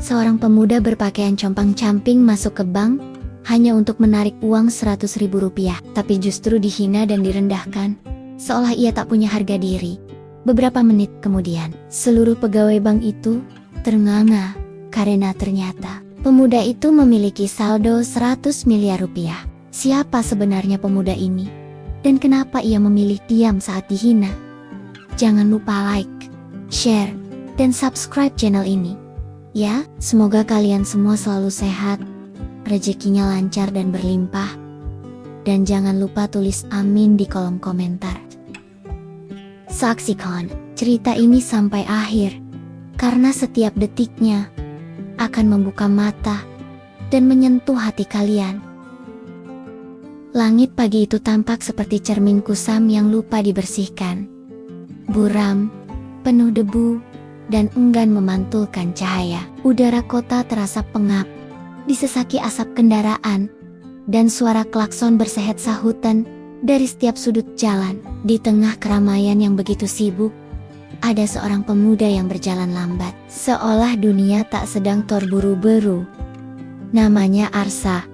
Seorang pemuda berpakaian compang-camping masuk ke bank hanya untuk menarik uang 100.000 rupiah, tapi justru dihina dan direndahkan, seolah ia tak punya harga diri. Beberapa menit kemudian, seluruh pegawai bank itu ternganga karena ternyata pemuda itu memiliki saldo 100 miliar rupiah. Siapa sebenarnya pemuda ini? Dan kenapa ia memilih diam saat dihina? Jangan lupa like, share, dan subscribe channel ini. Ya, semoga kalian semua selalu sehat, rezekinya lancar dan berlimpah. Dan jangan lupa tulis amin di kolom komentar. Saksikan cerita ini sampai akhir, karena setiap detiknya akan membuka mata dan menyentuh hati kalian. Langit pagi itu tampak seperti cermin kusam yang lupa dibersihkan. Buram, penuh debu, dan enggan memantulkan cahaya. Udara kota terasa pengap, disesaki asap kendaraan, dan suara klakson bersehet sahutan dari setiap sudut jalan. Di tengah keramaian yang begitu sibuk, ada seorang pemuda yang berjalan lambat, seolah dunia tak sedang terburu-buru. Namanya Arsa.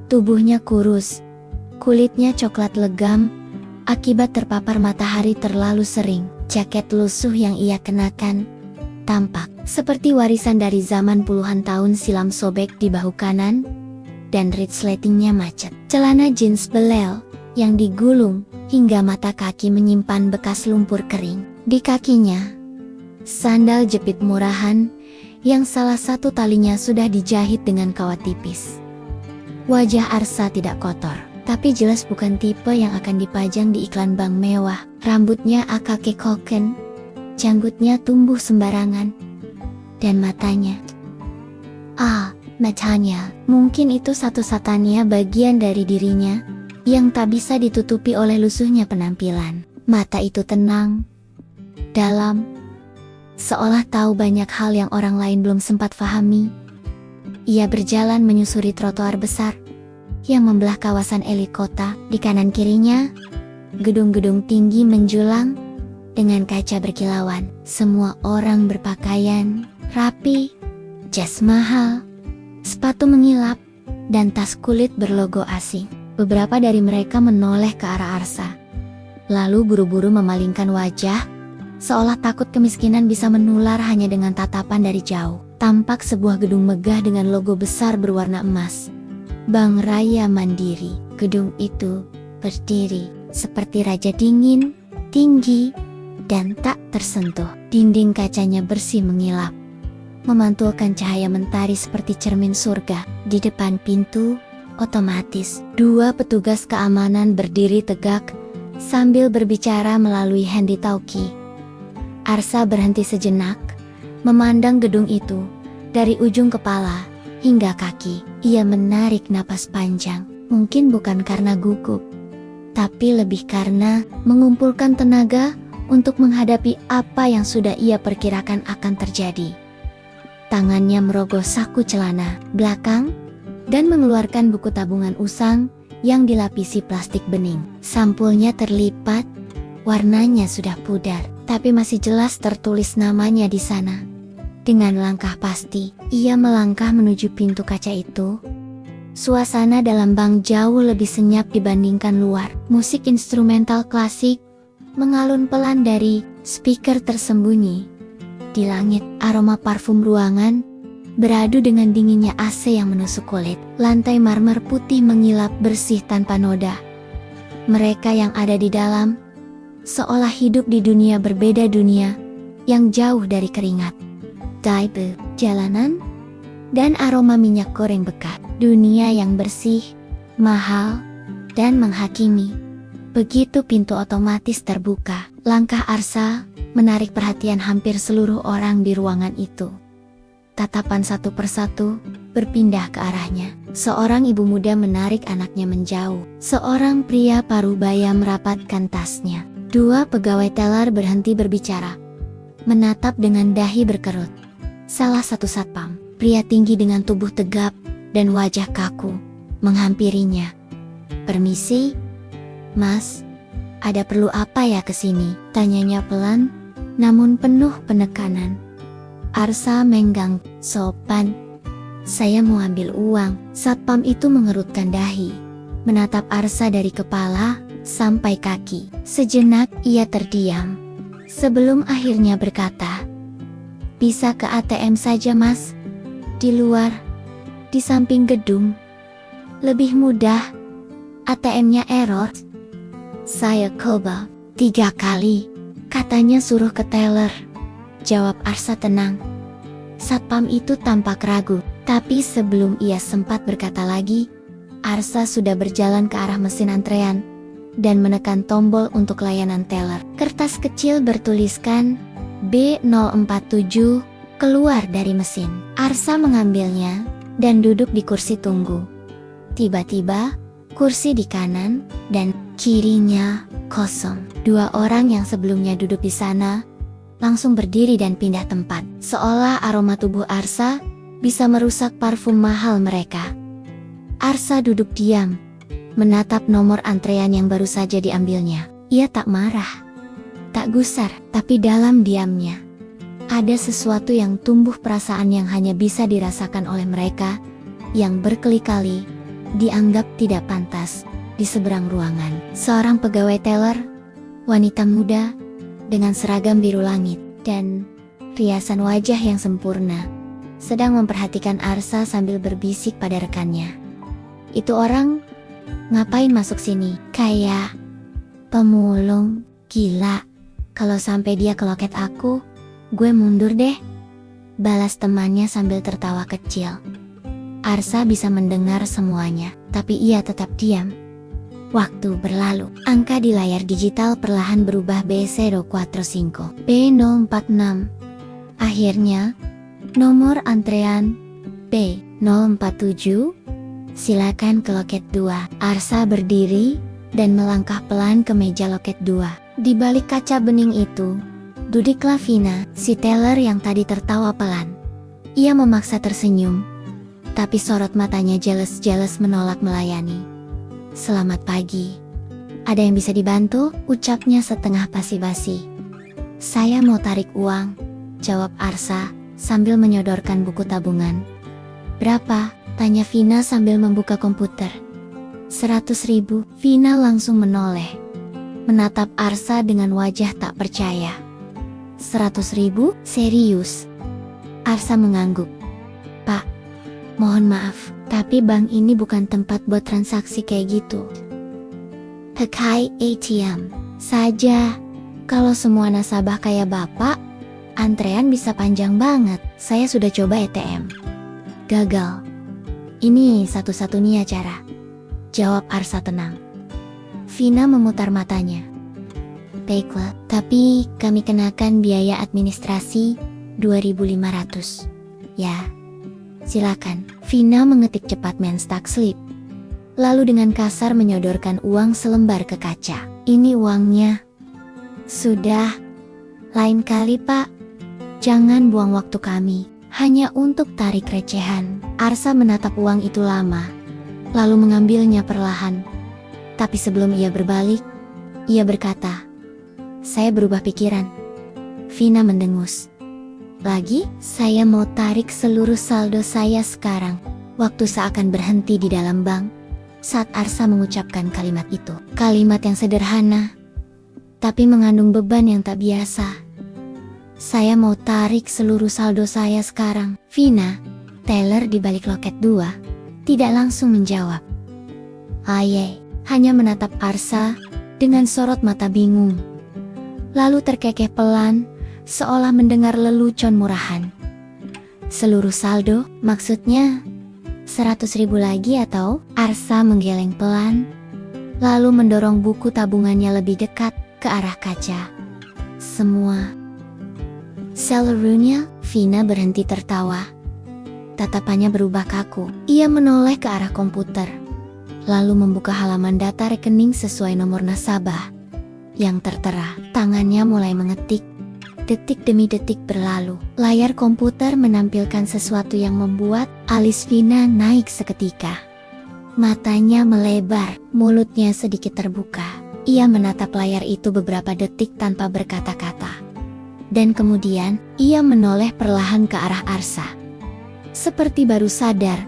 Tubuhnya kurus, kulitnya coklat legam, akibat terpapar matahari terlalu sering. Jaket lusuh yang ia kenakan tampak seperti warisan dari zaman puluhan tahun silam, sobek di bahu kanan, dan resletingnya macet. Celana jeans belel yang digulung hingga mata kaki menyimpan bekas lumpur kering. Di kakinya, sandal jepit murahan yang salah satu talinya sudah dijahit dengan kawat tipis. Wajah Arsa tidak kotor, tapi jelas bukan tipe yang akan dipajang di iklan bank mewah. Rambutnya akake koken, janggutnya tumbuh sembarangan, dan matanya. Matanya, mungkin itu satu-satunya bagian dari dirinya yang tak bisa ditutupi oleh lusuhnya penampilan. Mata itu tenang, dalam, seolah tahu banyak hal yang orang lain belum sempat fahami. Ia berjalan menyusuri trotoar besar yang membelah kawasan elit kota. Di kanan kirinya, gedung-gedung tinggi menjulang dengan kaca berkilauan. Semua orang berpakaian rapi, jas mahal, sepatu mengilap, dan tas kulit berlogo asing. Beberapa dari mereka menoleh ke arah Arsa, lalu buru-buru memalingkan wajah, seolah takut kemiskinan bisa menular hanya dengan tatapan dari jauh. Tampak sebuah gedung megah dengan logo besar berwarna emas, Bank Raya Mandiri. Gedung itu berdiri seperti raja dingin, tinggi, dan tak tersentuh. Dinding kacanya bersih mengilap, memantulkan cahaya mentari seperti cermin surga. Di depan pintu, otomatis, dua petugas keamanan berdiri tegak sambil berbicara melalui handy-talkie. Arsa berhenti sejenak, memandang gedung itu dari ujung kepala hingga kaki. Ia menarik napas panjang, mungkin bukan karena gugup, tapi lebih karena mengumpulkan tenaga untuk menghadapi apa yang sudah ia perkirakan akan terjadi. Tangannya merogoh saku celana belakang dan mengeluarkan buku tabungan usang yang dilapisi plastik bening. Sampulnya terlipat, warnanya sudah pudar, tapi masih jelas tertulis namanya di sana. Dengan langkah pasti, ia melangkah menuju pintu kaca itu. Suasana dalam bank jauh lebih senyap dibandingkan luar. Musik instrumental klasik mengalun pelan dari speaker tersembunyi. Di langit, aroma parfum ruangan beradu dengan dinginnya AC yang menusuk kulit. Lantai marmer putih mengilap bersih tanpa noda. Mereka yang ada di dalam seolah hidup di dunia berbeda, dunia yang jauh dari keringat, taipe, jalanan, dan aroma minyak goreng bekas. Dunia yang bersih, mahal, dan menghakimi. Begitu pintu otomatis terbuka, langkah Arsa menarik perhatian hampir seluruh orang di ruangan itu. Tatapan satu persatu berpindah ke arahnya. Seorang ibu muda menarik anaknya menjauh. Seorang pria parubaya merapatkan tasnya. Dua pegawai teller berhenti berbicara, menatap dengan dahi berkerut. Salah satu satpam, pria tinggi dengan tubuh tegap dan wajah kaku, menghampirinya. "Permisi, Mas, ada perlu apa ya kesini?" tanyanya pelan, namun penuh penekanan. Arsa menggang. Sopan. Saya mau ambil uang. Satpam itu mengerutkan dahi, menatap Arsa dari kepala sampai kaki. Sejenak ia terdiam, sebelum akhirnya berkata, "Bisa ke ATM saja mas? Di luar, di samping gedung. Lebih mudah. ATM-nya error." "Saya coba 3 kali. Katanya suruh ke teller," jawab Arsa tenang. Satpam itu tampak ragu, tapi sebelum ia sempat berkata lagi, Arsa sudah berjalan ke arah mesin antrean dan menekan tombol untuk layanan teller. Kertas kecil bertuliskan B047 keluar dari mesin. Arsa mengambilnya dan duduk di kursi tunggu. Tiba-tiba, kursi di kanan dan kirinya kosong. 2 orang yang sebelumnya duduk di sana langsung berdiri dan pindah tempat, seolah aroma tubuh Arsa bisa merusak parfum mahal mereka. Arsa duduk diam, menatap nomor antrean yang baru saja diambilnya. Ia tak marah, tak gusar, tapi dalam diamnya ada sesuatu yang tumbuh, perasaan yang hanya bisa dirasakan oleh mereka yang berkali-kali dianggap tidak pantas di seberang ruangan. Seorang pegawai teller, wanita muda dengan seragam biru langit dan riasan wajah yang sempurna, sedang memperhatikan Arsa sambil berbisik pada rekannya. "Itu orang ngapain masuk sini? Kayak pemulung. Gila, kalau sampai dia ke loket aku, gue mundur deh," balas temannya sambil tertawa kecil. Arsa bisa mendengar semuanya, tapi ia tetap diam. Waktu berlalu. Angka di layar digital perlahan berubah. B045, B046. Akhirnya, nomor antrean B047. "Silakan ke loket 2. Arsa berdiri dan melangkah pelan ke meja loket 2. Di balik kaca bening itu, duduklah Vina, si teller yang tadi tertawa pelan. Ia memaksa tersenyum, tapi sorot matanya jelas-jelas menolak melayani. "Selamat pagi. Ada yang bisa dibantu?" ucapnya setengah basi-basi. "Saya mau tarik uang," jawab Arsa sambil menyodorkan buku tabungan. "Berapa?" tanya Vina sambil membuka komputer. 100.000. Vina langsung menoleh, menatap Arsa dengan wajah tak percaya. 100.000? Serius? Arsa mengangguk. "Pak, mohon maaf, tapi bank ini bukan tempat buat transaksi kayak gitu. Pakai ATM saja. Kalau semua nasabah kayak Bapak, antrean bisa panjang banget. Saya sudah coba ATM. Gagal. Ini satu-satunya cara," jawab Arsa tenang. Vina memutar matanya. "Baiklah, tapi kami kenakan biaya administrasi 2.500. Ya, silakan." Vina mengetik cepat menstack slip, lalu dengan kasar menyodorkan uang selembar ke kaca. "Ini uangnya." "Sudah, lain kali Pak. Jangan buang waktu kami, hanya untuk tarik recehan." Arsa menatap uang itu lama, lalu mengambilnya perlahan. Tapi sebelum ia berbalik, ia berkata, "Saya berubah pikiran." Vina mendengus. "Lagi? Saya mau tarik seluruh saldo saya sekarang." Waktu seakan berhenti di dalam bank saat Arsa mengucapkan kalimat itu. Kalimat yang sederhana, tapi mengandung beban yang tak biasa. "Saya mau tarik seluruh saldo saya sekarang." Vina, teller di balik loket 2, tidak langsung menjawab. Aye, hanya menatap Arsa dengan sorot mata bingung. Lalu terkekeh pelan, seolah mendengar lelucon murahan. "Seluruh saldo, maksudnya 100.000 lagi atau?" Arsa menggeleng pelan, lalu mendorong buku tabungannya lebih dekat ke arah kaca. "Semua seluruhnya?" Vina berhenti tertawa. Tatapannya berubah kaku. Ia menoleh ke arah komputer, lalu membuka halaman data rekening sesuai nomor nasabah yang tertera. Tangannya mulai mengetik. Detik demi detik berlalu. Layar komputer menampilkan sesuatu yang membuat alis Vina naik seketika. Matanya melebar, mulutnya sedikit terbuka. Ia menatap layar itu beberapa detik tanpa berkata-kata. Dan kemudian, ia menoleh perlahan ke arah Arsa. Seperti baru sadar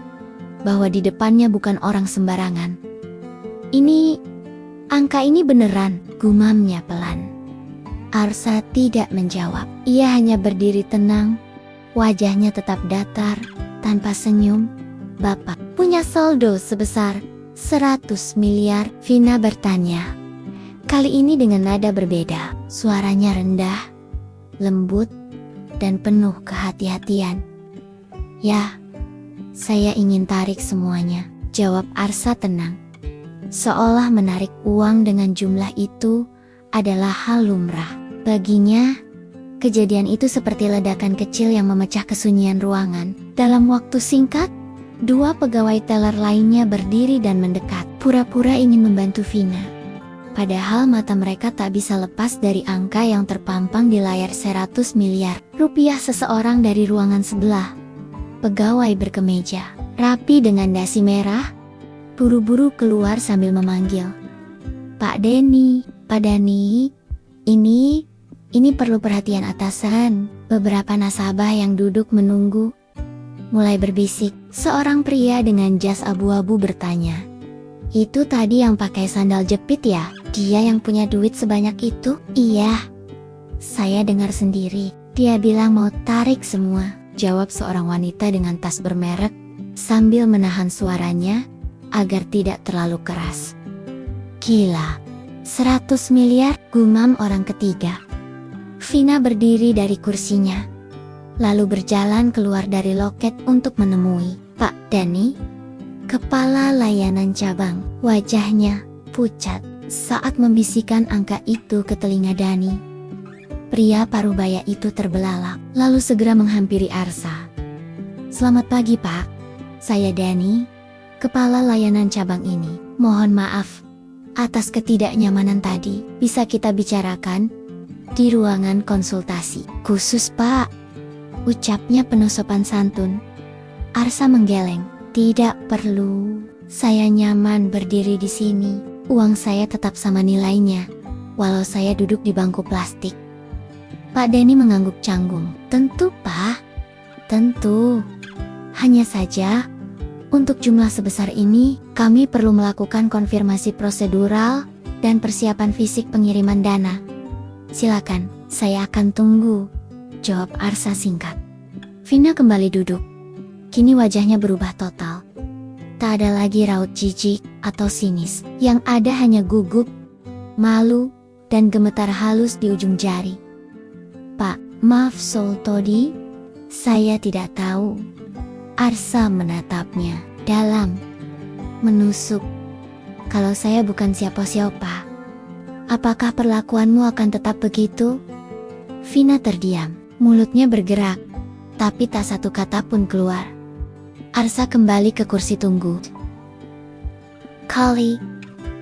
bahwa di depannya bukan orang sembarangan. Angka ini beneran, gumamnya pelan. Arsa tidak menjawab. Ia hanya berdiri tenang, wajahnya tetap datar, tanpa senyum. Bapak punya saldo sebesar 100 miliar, Vina bertanya. Kali ini dengan nada berbeda, suaranya rendah, lembut, dan penuh kehati-hatian. Ya, saya ingin tarik semuanya, jawab Arsa tenang. Seolah menarik uang dengan jumlah itu adalah hal lumrah. Baginya, kejadian itu seperti ledakan kecil yang memecah kesunyian ruangan. Dalam waktu singkat, dua pegawai teller lainnya berdiri dan mendekat, pura-pura ingin membantu Vina. Padahal mata mereka tak bisa lepas dari angka yang terpampang di layar 100 miliar rupiah seseorang dari ruangan sebelah. Pegawai berkemeja, rapi dengan dasi merah, buru-buru keluar sambil memanggil. Pak Denny, Pak Dani, ini perlu perhatian atasan. Beberapa nasabah yang duduk menunggu mulai berbisik. Seorang pria dengan jas abu-abu bertanya, "Itu tadi yang pakai sandal jepit ya? Dia yang punya duit sebanyak itu?" "Iya, saya dengar sendiri. Dia bilang mau tarik semua," jawab seorang wanita dengan tas bermerek sambil menahan suaranya agar tidak terlalu keras. "Gila, 100 miliar," gumam orang ketiga. Vina berdiri dari kursinya, lalu berjalan keluar dari loket untuk menemui Pak Dani, kepala layanan cabang. Wajahnya pucat saat membisikkan angka itu ke telinga Dani. Pria parubaya itu terbelalak, lalu segera menghampiri Arsa. "Selamat pagi Pak, saya Dani, kepala layanan cabang ini. Mohon maaf atas ketidaknyamanan tadi. Bisa kita bicarakan di ruangan konsultasi khusus Pak," ucapnya penuh sopan santun. Arsa menggeleng. "Tidak perlu, saya nyaman berdiri di sini. Uang saya tetap sama nilainya, walau saya duduk di bangku plastik." Pak Denny mengangguk canggung. "Tentu Pak, tentu. Hanya saja, untuk jumlah sebesar ini, kami perlu melakukan konfirmasi prosedural dan persiapan fisik pengiriman dana." "Silakan, saya akan tunggu," jawab Arsa singkat. Vina kembali duduk. Kini wajahnya berubah total. Tak ada lagi raut jijik atau sinis. Yang ada hanya gugup, malu, dan gemetar halus di ujung jari. "Pak, maaf soal tadi, saya tidak tahu." Arsa menatapnya dalam, menusuk. "Kalau saya bukan siapa-siapa, apakah perlakuanmu akan tetap begitu?" Vina terdiam, mulutnya bergerak, tapi tak satu kata pun keluar. Arsa kembali ke kursi tunggu. Kali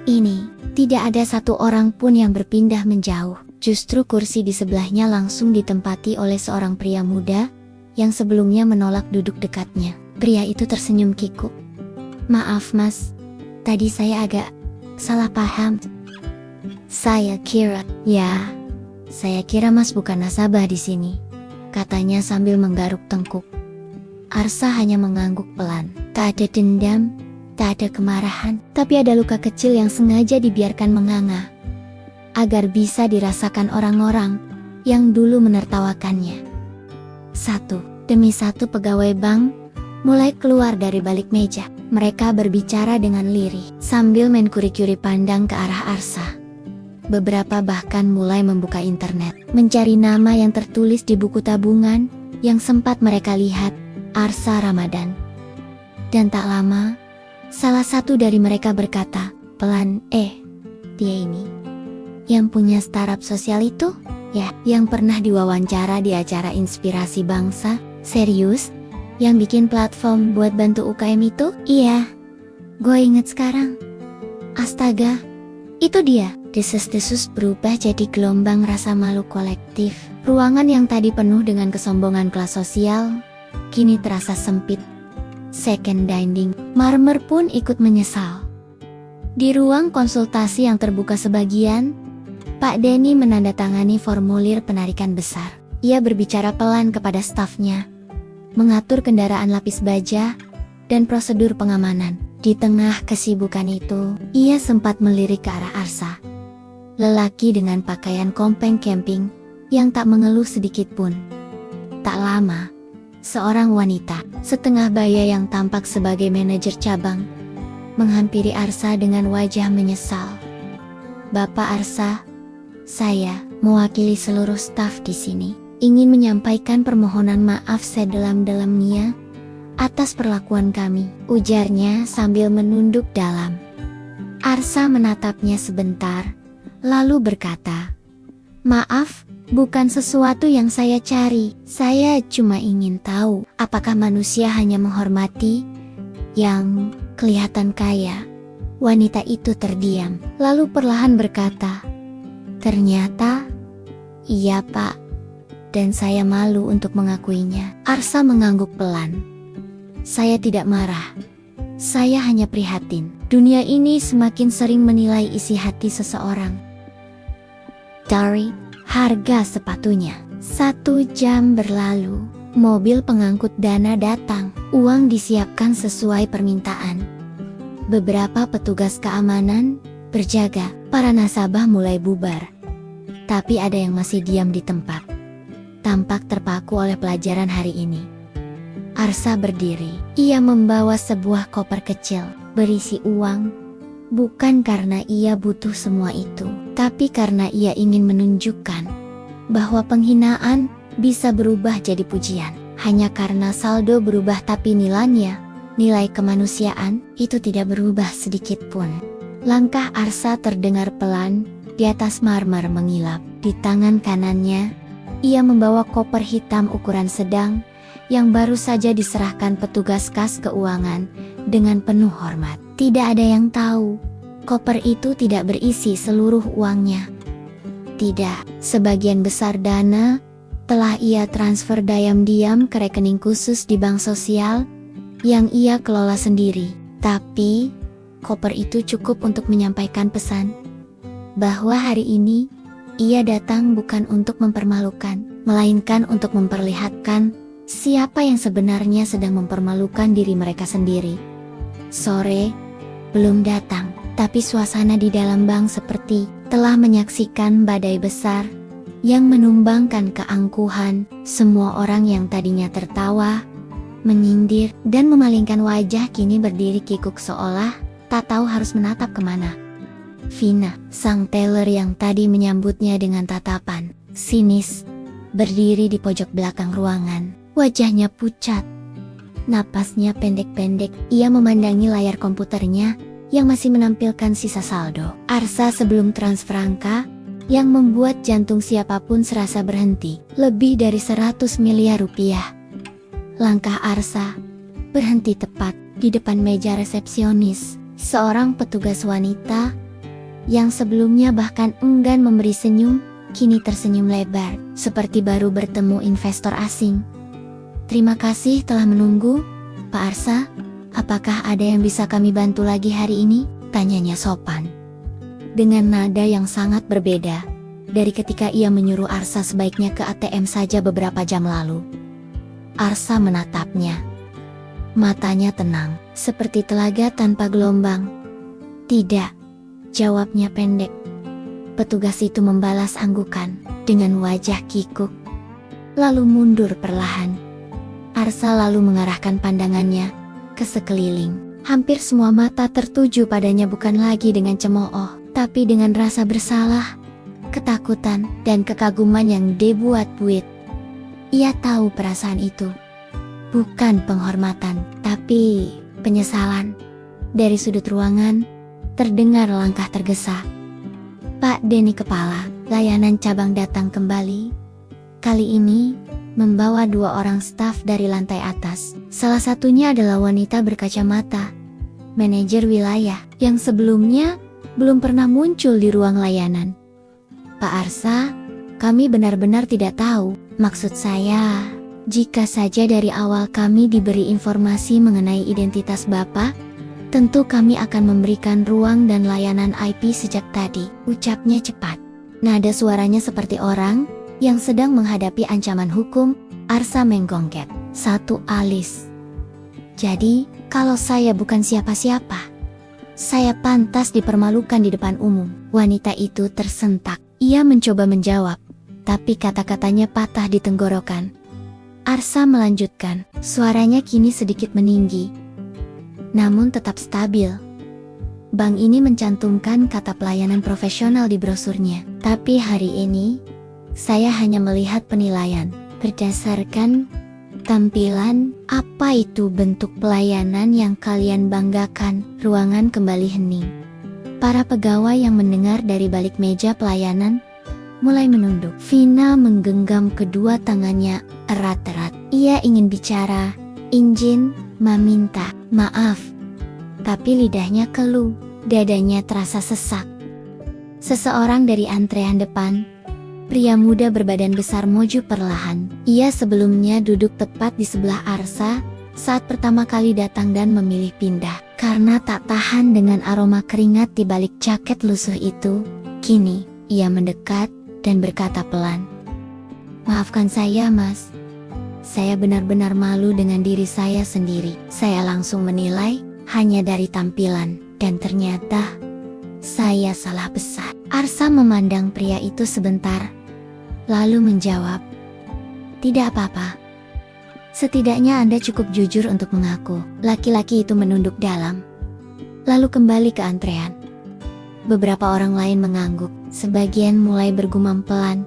ini, tidak ada satu orang pun yang berpindah menjauh. Justru kursi di sebelahnya langsung ditempati oleh seorang pria muda yang sebelumnya menolak duduk dekatnya. Pria itu tersenyum kikuk. "Maaf mas, tadi saya agak salah paham. Saya kira mas bukan nasabah di sini," katanya sambil menggaruk tengkuk. Arsa hanya mengangguk pelan. Tak ada dendam, tak ada kemarahan, tapi ada luka kecil yang sengaja dibiarkan menganga, agar bisa dirasakan orang-orang yang dulu menertawakannya. Satu demi satu pegawai bank mulai keluar dari balik meja. Mereka berbicara dengan lirih, sambil main kuri-kuri pandang ke arah Arsa. Beberapa bahkan mulai membuka internet, mencari nama yang tertulis di buku tabungan yang sempat mereka lihat, Arsa Ramadan. Dan tak lama, salah satu dari mereka berkata, pelan, dia ini yang punya startup sosial itu? Ya, yang pernah diwawancara di acara Inspirasi Bangsa? Serius? Yang bikin platform buat bantu UKM itu? Iya, gue inget sekarang. Astaga, itu dia. Desas-desus berubah jadi gelombang rasa malu kolektif. Ruangan yang tadi penuh dengan kesombongan kelas sosial, kini terasa sempit. Second dining, marmer pun ikut menyesal. Di ruang konsultasi yang terbuka sebagian, Pak Denny menandatangani formulir penarikan besar. Ia berbicara pelan kepada stafnya, mengatur kendaraan lapis baja, dan prosedur pengamanan. Di tengah kesibukan itu, ia sempat melirik ke arah Arsa. Lelaki dengan pakaian kompeng camping, yang tak mengeluh sedikit pun. Tak lama, seorang wanita, setengah baya yang tampak sebagai manajer cabang, menghampiri Arsa dengan wajah menyesal. "Bapak Arsa, saya, mewakili seluruh staf di sini, ingin menyampaikan permohonan maaf sedalam-dalamnya atas perlakuan kami," ujarnya sambil menunduk dalam. Arsa menatapnya sebentar, lalu berkata, "Maaf, bukan sesuatu yang saya cari. Saya cuma ingin tahu apakah manusia hanya menghormati yang kelihatan kaya." Wanita itu terdiam, lalu perlahan berkata, "Ternyata, iya Pak, dan saya malu untuk mengakuinya." Arsa mengangguk pelan. "Saya tidak marah. Saya hanya prihatin. Dunia ini semakin sering menilai isi hati seseorang dari harga sepatunya." 1 jam berlalu, mobil pengangkut dana datang. Uang disiapkan sesuai permintaan. Beberapa petugas keamanan berjaga. Para nasabah mulai bubar. Tapi ada yang masih diam di tempat, tampak terpaku oleh pelajaran hari ini. Arsa berdiri. Ia membawa sebuah koper kecil berisi uang, bukan karena ia butuh semua itu, tapi karena ia ingin menunjukkan bahwa penghinaan bisa berubah jadi pujian. Hanya karena saldo berubah tapi nilai kemanusiaan itu tidak berubah sedikit pun. Langkah Arsa terdengar pelan di atas marmer mengilap. Di tangan kanannya, ia membawa koper hitam ukuran sedang yang baru saja diserahkan petugas kas keuangan dengan penuh hormat. Tidak ada yang tahu, koper itu tidak berisi seluruh uangnya. Tidak, sebagian besar dana telah ia transfer diam-diam ke rekening khusus di bank sosial yang ia kelola sendiri. Tapi, koper itu cukup untuk menyampaikan pesan bahwa hari ini ia datang bukan untuk mempermalukan, melainkan untuk memperlihatkan siapa yang sebenarnya sedang mempermalukan diri mereka sendiri. Sore belum datang, tapi suasana di dalam bank seperti telah menyaksikan badai besar yang menumbangkan keangkuhan. Semua orang yang tadinya tertawa, menyindir, dan memalingkan wajah kini berdiri kikuk seolah tak tahu harus menatap kemana. Vina, sang teller yang tadi menyambutnya dengan tatapan sinis, berdiri di pojok belakang ruangan. Wajahnya pucat, napasnya pendek-pendek. Ia memandangi layar komputernya yang masih menampilkan sisa saldo. Arsa sebelum transfer angka yang membuat jantung siapapun serasa berhenti. Lebih dari 100 miliar rupiah. Langkah Arsa berhenti tepat di depan meja resepsionis. Seorang petugas wanita yang sebelumnya bahkan enggan memberi senyum, kini tersenyum lebar, seperti baru bertemu investor asing. "Terima kasih telah menunggu, Pak Arsa. Apakah ada yang bisa kami bantu lagi hari ini?" tanyanya sopan. Dengan nada yang sangat berbeda dari ketika ia menyuruh Arsa sebaiknya ke ATM saja beberapa jam lalu. Arsa menatapnya. Matanya tenang, seperti telaga tanpa gelombang. "Tidak," jawabnya pendek. Petugas itu membalas anggukan dengan wajah kikuk, lalu mundur perlahan. Arsa lalu mengarahkan pandangannya ke sekeliling. Hampir semua mata tertuju padanya bukan lagi dengan cemooh, tapi dengan rasa bersalah, ketakutan, dan kekaguman yang dibuat-buit. Ia tahu perasaan itu. Bukan penghormatan, tapi penyesalan. Dari sudut ruangan, terdengar langkah tergesa. Pak Denny kepala layanan cabang datang kembali. Kali ini, membawa 2 orang staf dari lantai atas. Salah satunya adalah wanita berkacamata, manajer wilayah, yang sebelumnya belum pernah muncul di ruang layanan. "Pak Arsa, kami benar-benar tidak tahu. Maksud saya, jika saja dari awal kami diberi informasi mengenai identitas Bapak, tentu kami akan memberikan ruang dan layanan IP sejak tadi," ucapnya cepat. Nada suaranya seperti orang yang sedang menghadapi ancaman hukum. Arsa menggongket satu alis. Jadi, kalau saya bukan siapa-siapa, saya pantas dipermalukan di depan umum. Wanita itu tersentak. Ia mencoba menjawab, tapi kata-katanya patah di tenggorokan. Arsa melanjutkan, suaranya kini sedikit meninggi, namun tetap stabil. Bank ini mencantumkan kata pelayanan profesional di brosurnya. Tapi hari ini, saya hanya melihat penilaian berdasarkan tampilan. Apa itu bentuk pelayanan yang kalian banggakan? Ruangan kembali hening. Para pegawai yang mendengar dari balik meja pelayanan mulai menunduk. Vina menggenggam kedua tangannya erat-erat. Ia ingin bicara, izin, meminta maaf. Tapi lidahnya keluh, dadanya terasa sesak. Seseorang dari antrean depan, pria muda berbadan besar, maju perlahan. Ia sebelumnya duduk tepat di sebelah Arsa saat pertama kali datang dan memilih pindah. Karena tak tahan dengan aroma keringat di balik jaket lusuh itu, kini ia mendekat dan berkata pelan, "Maafkan saya, Mas. Saya benar-benar malu dengan diri saya sendiri. Saya langsung menilai hanya dari tampilan, dan ternyata saya salah besar." Arsa memandang pria itu sebentar, lalu menjawab, "Tidak apa-apa. Setidaknya Anda cukup jujur untuk mengaku." Laki-laki itu menunduk dalam, lalu kembali ke antrean. Beberapa orang lain mengangguk, sebagian mulai bergumam pelan,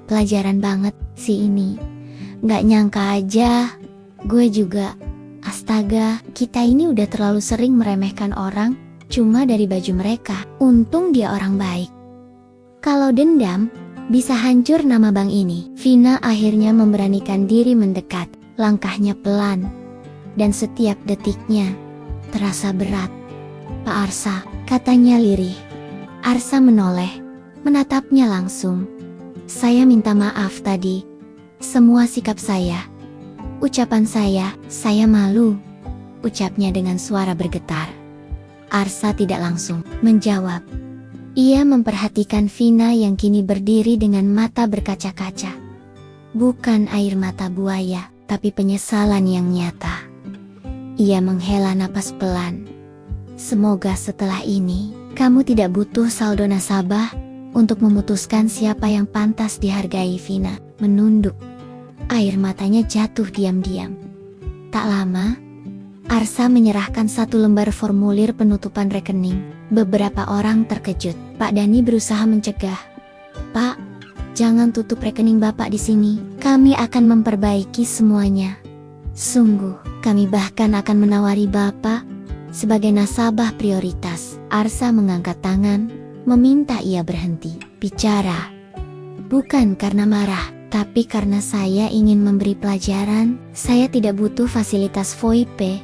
"Pelajaran banget si ini. Gak nyangka aja, gue juga. Astaga, kita ini udah terlalu sering meremehkan orang cuma dari baju mereka. Untung dia orang baik. Kalau dendam, bisa hancur nama bank ini." Vina akhirnya memberanikan diri mendekat. Langkahnya pelan, dan setiap detiknya terasa berat. "Pak Arsa," katanya lirih. Arsa menoleh, menatapnya langsung. "Saya minta maaf tadi. Semua sikap saya, ucapan saya malu," ucapnya dengan suara bergetar. Arsa tidak langsung menjawab. Ia memperhatikan Vina yang kini berdiri dengan mata berkaca-kaca. Bukan air mata buaya, tapi penyesalan yang nyata. Ia menghela napas pelan. "Semoga setelah ini, kamu tidak butuh saldo nasabah untuk memutuskan siapa yang pantas dihargai." Vina menunduk. Air matanya jatuh diam-diam. Tak lama, Arsa menyerahkan satu lembar formulir penutupan rekening. Beberapa orang terkejut. Pak Dani berusaha mencegah. "Pak, jangan tutup rekening Bapak di sini. Kami akan memperbaiki semuanya. Sungguh, kami bahkan akan menawari Bapak sebagai nasabah prioritas." Arsa mengangkat tangan, meminta ia berhenti bicara. "Bukan karena marah, tapi karena saya ingin memberi pelajaran. Saya tidak butuh fasilitas VoIP.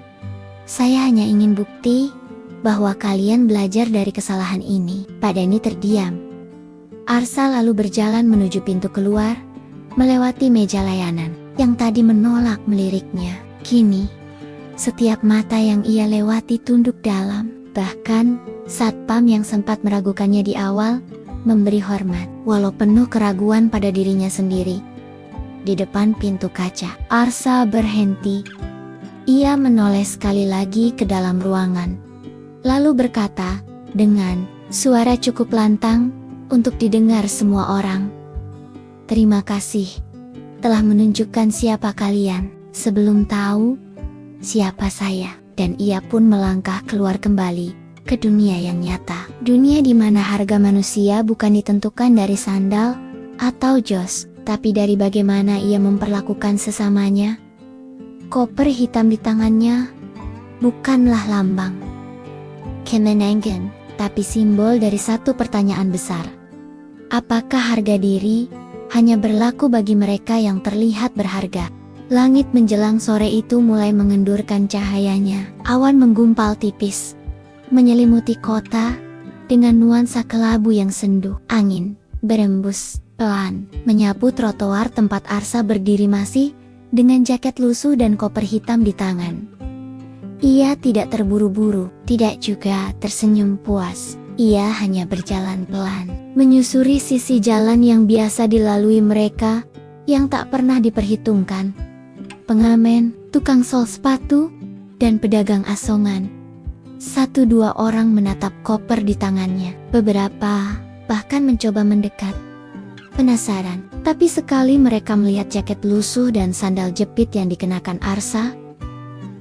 Saya hanya ingin bukti bahwa kalian belajar dari kesalahan ini." Pak Dani terdiam. Arsa lalu berjalan menuju pintu keluar, melewati meja layanan yang tadi menolak meliriknya. Kini, setiap mata yang ia lewati tunduk dalam. Bahkan, satpam yang sempat meragukannya di awal, memberi hormat, walau penuh keraguan pada dirinya sendiri. Di depan pintu kaca, Arsa berhenti. Ia menoleh sekali lagi ke dalam ruangan, lalu berkata dengan suara cukup lantang untuk didengar semua orang, "Terima kasih telah menunjukkan siapa kalian sebelum tahu siapa saya." Dan ia pun melangkah keluar kembali ke dunia yang nyata. Dunia di mana harga manusia bukan ditentukan dari sandal atau jos, tapi dari bagaimana ia memperlakukan sesamanya. Koper hitam di tangannya bukanlah lambang kemenangan, tapi simbol dari satu pertanyaan besar. Apakah harga diri hanya berlaku bagi mereka yang terlihat berharga? Langit menjelang sore itu mulai mengendurkan cahayanya. Awan menggumpal tipis, menyelimuti kota dengan nuansa kelabu yang sendu. Angin berembus pelan, menyapu trotoar tempat Arsa berdiri masih dengan jaket lusuh dan koper hitam di tangan. Ia tidak terburu-buru, tidak juga tersenyum puas. Ia hanya berjalan pelan, menyusuri sisi jalan yang biasa dilalui mereka, yang tak pernah diperhitungkan. Pengamen, tukang sol sepatu, dan pedagang asongan. 1-2 orang menatap koper di tangannya. Beberapa bahkan mencoba mendekat. Penasaran, tapi sekali mereka melihat jaket lusuh dan sandal jepit yang dikenakan Arsa,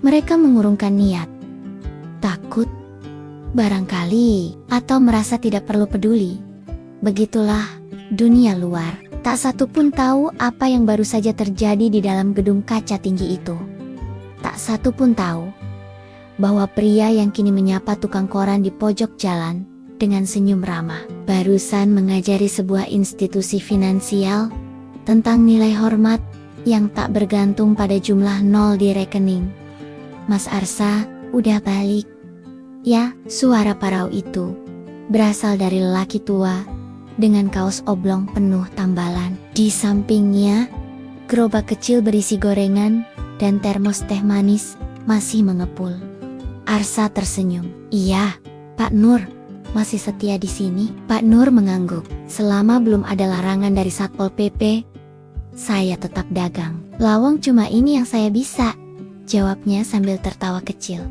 mereka mengurungkan niat. Takut, barangkali, atau merasa tidak perlu peduli. Begitulah dunia luar. Tak satu pun tahu apa yang baru saja terjadi di dalam gedung kaca tinggi itu. Tak satu pun tahu bahwa pria yang kini menyapa tukang koran di pojok jalan dengan senyum ramah barusan mengajari sebuah institusi finansial tentang nilai hormat yang tak bergantung pada jumlah nol di rekening. Mas Arsa, udah balik? Ya, suara parau itu berasal dari lelaki tua dengan kaos oblong penuh tambalan. Di sampingnya, gerobak kecil berisi gorengan dan termos teh manis masih mengepul. Arsa tersenyum. Iya, Pak Nur, masih setia di sini? Pak Nur mengangguk. Selama belum ada larangan dari Satpol PP, saya tetap dagang. Lawang cuma ini yang saya bisa, jawabnya sambil tertawa kecil.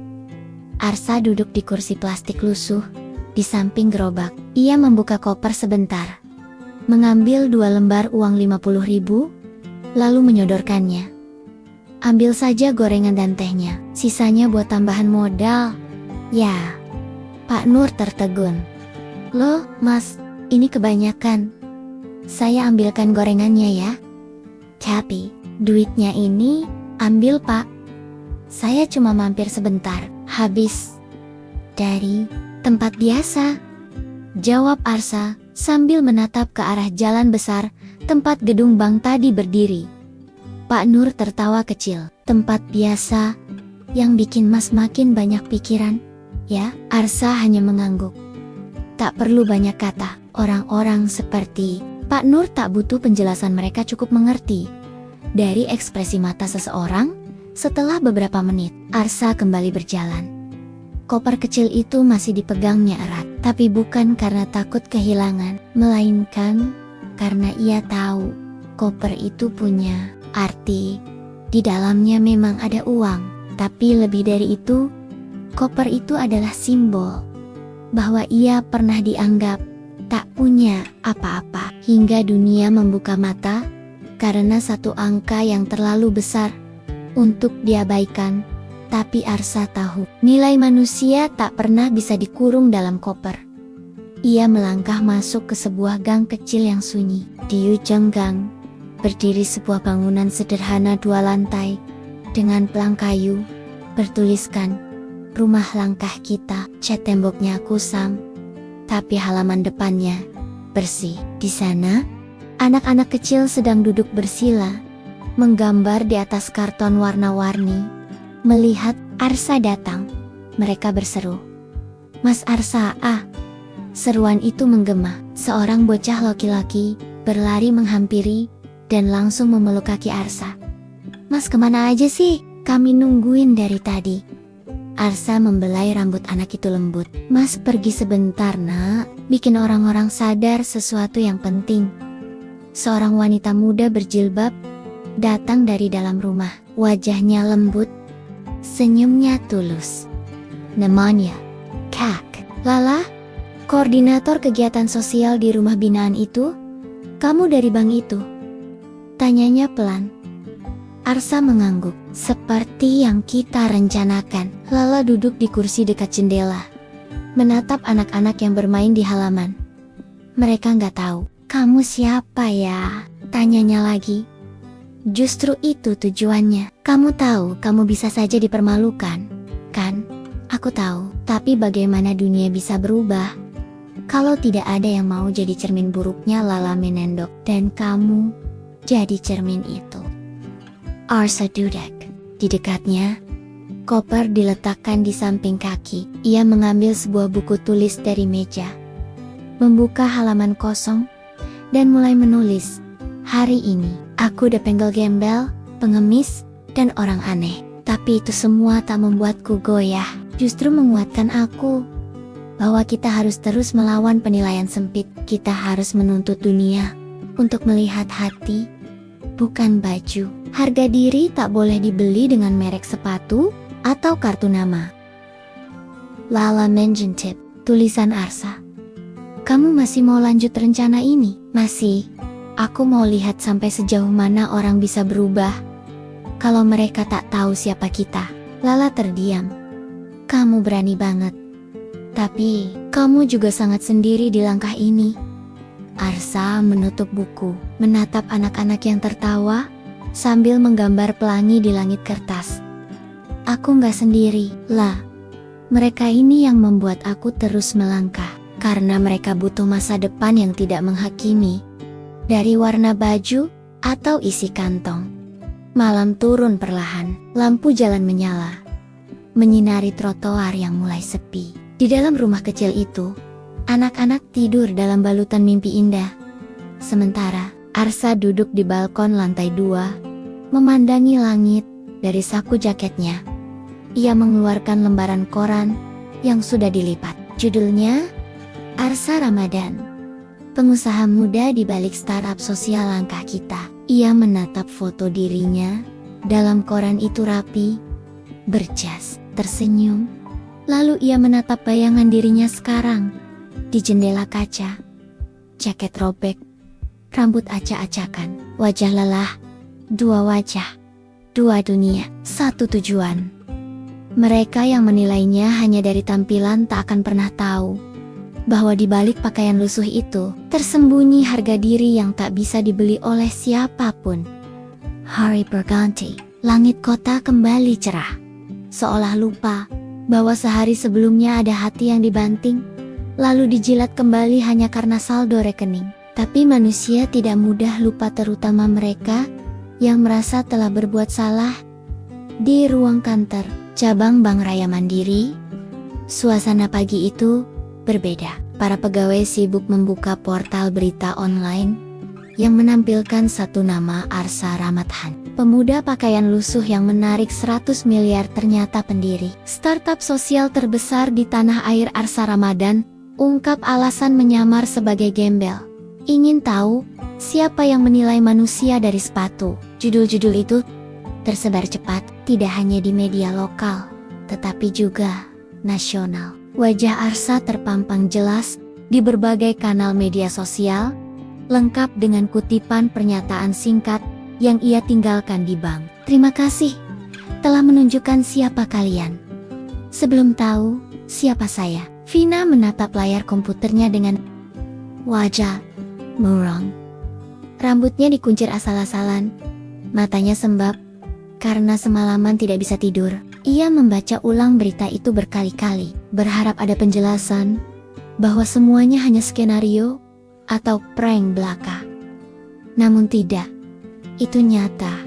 Arsa duduk di kursi plastik lusuh di samping gerobak. Ia membuka koper sebentar, mengambil 2 lembar uang 50.000, lalu menyodorkannya. Ambil saja gorengan dan tehnya, sisanya buat tambahan modal. Ya, Pak Nur tertegun. Loh, Mas, ini kebanyakan. Saya ambilkan gorengannya ya. Tapi, duitnya ini, ambil Pak. Saya cuma mampir sebentar, habis dari tempat biasa, jawab Arsa sambil menatap ke arah jalan besar tempat gedung bank tadi berdiri. Pak Nur tertawa kecil. Tempat biasa yang bikin Mas makin banyak pikiran, ya? Arsa hanya mengangguk. Tak perlu banyak kata, orang-orang seperti Pak Nur tak butuh penjelasan, mereka cukup mengerti. Dari ekspresi mata seseorang, setelah beberapa menit, Arsa kembali berjalan. Koper kecil itu masih dipegangnya erat, tapi bukan karena takut kehilangan, melainkan karena ia tahu koper itu punya arti. Di dalamnya memang ada uang, tapi lebih dari itu, koper itu adalah simbol bahwa ia pernah dianggap tak punya apa-apa, hingga dunia membuka mata karena satu angka yang terlalu besar untuk diabaikan. Tapi Arsa tahu, nilai manusia tak pernah bisa dikurung dalam koper. Ia melangkah masuk ke sebuah gang kecil yang sunyi. Di ujung gang, berdiri sebuah bangunan sederhana 2 lantai, dengan pelang kayu, bertuliskan, "Rumah Langkah Kita." Cat temboknya kusam, tapi halaman depannya bersih. Di sana, anak-anak kecil sedang duduk bersila, menggambar di atas karton warna-warni. Melihat Arsa datang, mereka berseru, "Mas Arsa, ah!" Seruan itu menggema. Seorang bocah laki-laki berlari menghampiri dan langsung memeluk kaki Arsa. "Mas kemana aja sih? Kami nungguin dari tadi." Arsa membelai rambut anak itu lembut. "Mas pergi sebentar nak, bikin orang-orang sadar sesuatu yang penting." Seorang wanita muda berjilbab datang dari dalam rumah. Wajahnya lembut, senyumnya tulus. "Namanya Kak Lala, koordinator kegiatan sosial di rumah binaan itu? Kamu dari bank itu?" tanyanya pelan. Arsa mengangguk. "Seperti yang kita rencanakan." Lala duduk di kursi dekat jendela, menatap anak-anak yang bermain di halaman. "Mereka nggak tahu. Kamu siapa ya?" tanyanya lagi. "Justru itu tujuannya. Kamu tahu kamu bisa saja dipermalukan, kan?" "Aku tahu, tapi bagaimana dunia bisa berubah kalau tidak ada yang mau jadi cermin buruknya?" Lala menendok. "Dan kamu jadi cermin itu." Arsa duduk. Di dekatnya, koper diletakkan di samping kaki. Ia mengambil sebuah buku tulis dari meja, membuka halaman kosong, dan mulai menulis. "Hari ini, aku udah penggel gembel, pengemis, dan orang aneh. Tapi itu semua tak membuatku goyah, justru menguatkan aku." bahwa kita harus terus melawan penilaian sempit. Kita harus menuntut dunia untuk melihat hati, bukan baju. Harga diri tak boleh dibeli dengan merek sepatu atau kartu nama. Lala Menjentip, tulisan Arsa. Kamu masih mau lanjut rencana ini? Masih. Aku mau lihat sampai sejauh mana orang bisa berubah kalau mereka tak tahu siapa kita. Lala terdiam. Kamu berani banget. Tapi, kamu juga sangat sendiri di langkah ini. Arsa menutup buku, menatap anak-anak yang tertawa sambil menggambar pelangi di langit kertas. Aku nggak sendiri, lah. Mereka ini yang membuat aku terus melangkah, karena mereka butuh masa depan yang tidak menghakimi dari warna baju atau isi kantong. Malam turun perlahan, lampu jalan menyala, menyinari trotoar yang mulai sepi. Di dalam rumah kecil itu, anak-anak tidur dalam balutan mimpi indah. Sementara, Arsa duduk di balkon lantai 2, memandangi langit dari saku jaketnya. Ia mengeluarkan lembaran koran yang sudah dilipat. Judulnya, Arsa Ramadan, pengusaha muda di balik startup sosial langkah kita. Ia menatap foto dirinya dalam koran itu rapi, berjas, tersenyum. Lalu ia menatap bayangan dirinya sekarang di jendela kaca. Jaket robek, rambut acak-acakan, wajah lelah, dua wajah, dua dunia, satu tujuan. Mereka yang menilainya hanya dari tampilan tak akan pernah tahu bahwa di balik pakaian lusuh itu tersembunyi harga diri yang tak bisa dibeli oleh siapapun. Hari berganti, langit kota kembali cerah, seolah lupa bahwa sehari sebelumnya ada hati yang dibanting, lalu dijilat kembali hanya karena saldo rekening. Tapi manusia tidak mudah lupa, terutama mereka yang merasa telah berbuat salah. Di ruang kantor cabang Bank Raya Mandiri, suasana pagi itu berbeda. Para pegawai sibuk membuka portal berita online yang menampilkan satu nama, Arsa Ramadan. Pemuda pakaian lusuh yang menarik 100 miliar ternyata pendiri startup sosial terbesar di tanah air. Arsa Ramadan ungkap alasan menyamar sebagai gembel. Ingin tahu siapa yang menilai manusia dari sepatu? Judul-judul itu tersebar cepat, tidak hanya di media lokal, tetapi juga nasional. Wajah Arsa terpampang jelas di berbagai kanal media sosial, lengkap dengan kutipan pernyataan singkat yang ia tinggalkan di bank. Terima kasih telah menunjukkan siapa kalian. Sebelum tahu siapa saya, Vina menatap layar komputernya dengan wajah murung. Rambutnya dikuncir asal-asalan, matanya sembab karena semalaman tidak bisa tidur. Ia membaca ulang berita itu berkali-kali, berharap ada penjelasan bahwa semuanya hanya skenario atau prank belaka. Namun tidak, itu nyata.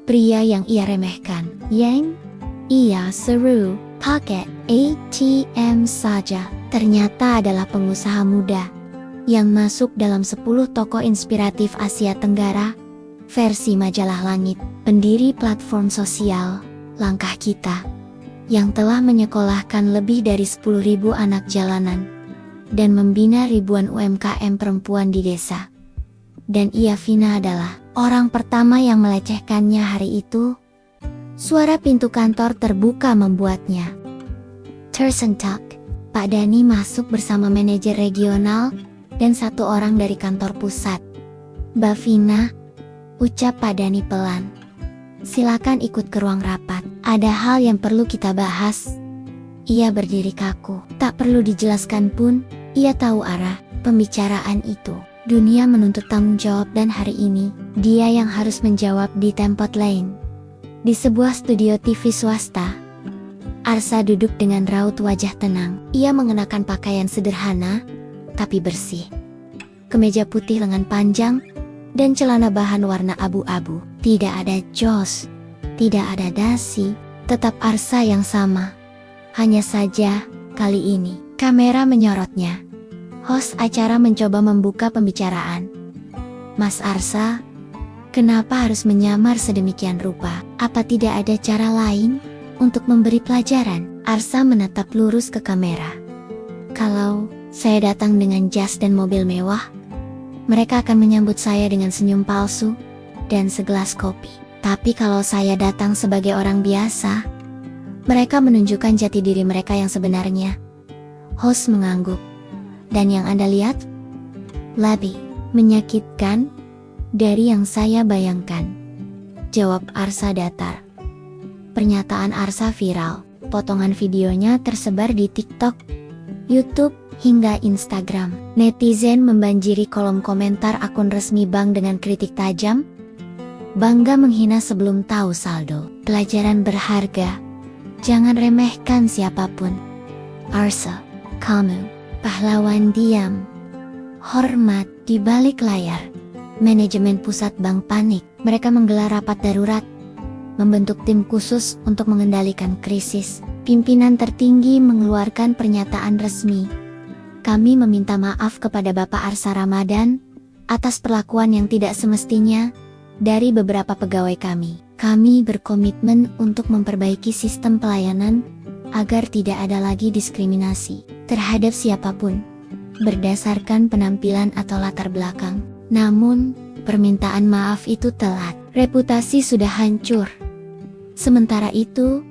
Pria yang ia remehkan, yang ia seru pakai ATM saja, ternyata adalah pengusaha muda yang masuk dalam 10 tokoh inspiratif Asia Tenggara versi majalah Langit, pendiri platform sosial Langkah Kita, yang telah menyekolahkan lebih dari 10.000 anak jalanan dan membina ribuan UMKM perempuan di desa. Dan ia, Vina, adalah orang pertama yang melecehkannya hari itu. Suara pintu kantor terbuka membuatnya tersentak. Pak Dani masuk bersama manajer regional dan satu orang dari kantor pusat. Mbak Vina, ucap Pak Dani pelan. Silakan ikut ke ruang rapat. Ada hal yang perlu kita bahas. Ia berdiri kaku. Tak perlu dijelaskan pun, ia tahu arah pembicaraan itu. Dunia menuntut tanggung jawab dan hari ini, dia yang harus menjawab di tempat lain. Di sebuah studio TV swasta, Arsa duduk dengan raut wajah tenang. Ia mengenakan pakaian sederhana, tapi bersih. Kemeja putih lengan panjang, dan celana bahan warna abu-abu. Tidak ada jos, tidak ada dasi, tetap Arsa yang sama. Hanya saja, kali ini, kamera menyorotnya. Host acara mencoba membuka pembicaraan. Mas Arsa, kenapa harus menyamar sedemikian rupa? Apa tidak ada cara lain untuk memberi pelajaran? Arsa menatap lurus ke kamera. Kalau saya datang dengan jas dan mobil mewah, mereka akan menyambut saya dengan senyum palsu dan segelas kopi. Tapi kalau saya datang sebagai orang biasa, mereka menunjukkan jati diri mereka yang sebenarnya. Host mengangguk. Dan yang Anda lihat? Lebih menyakitkan dari yang saya bayangkan, jawab Arsa datar. Pernyataan Arsa viral. Potongan videonya tersebar di TikTok, YouTube, hingga Instagram. Netizen membanjiri kolom komentar akun resmi bank dengan kritik tajam. Bangga menghina sebelum tahu saldo. Pelajaran berharga. Jangan remehkan siapapun. Arsa, kamu pahlawan diam. Hormat di balik layar. Manajemen pusat bank panik. Mereka menggelar rapat darurat, membentuk tim khusus untuk mengendalikan krisis. Pimpinan tertinggi mengeluarkan pernyataan resmi. Kami meminta maaf kepada Bapak Arsa Ramadan atas perlakuan yang tidak semestinya dari beberapa pegawai kami. Kami berkomitmen untuk memperbaiki sistem pelayanan agar tidak ada lagi diskriminasi terhadap siapapun berdasarkan penampilan atau latar belakang. Namun, permintaan maaf itu telat. Reputasi sudah hancur. Sementara itu,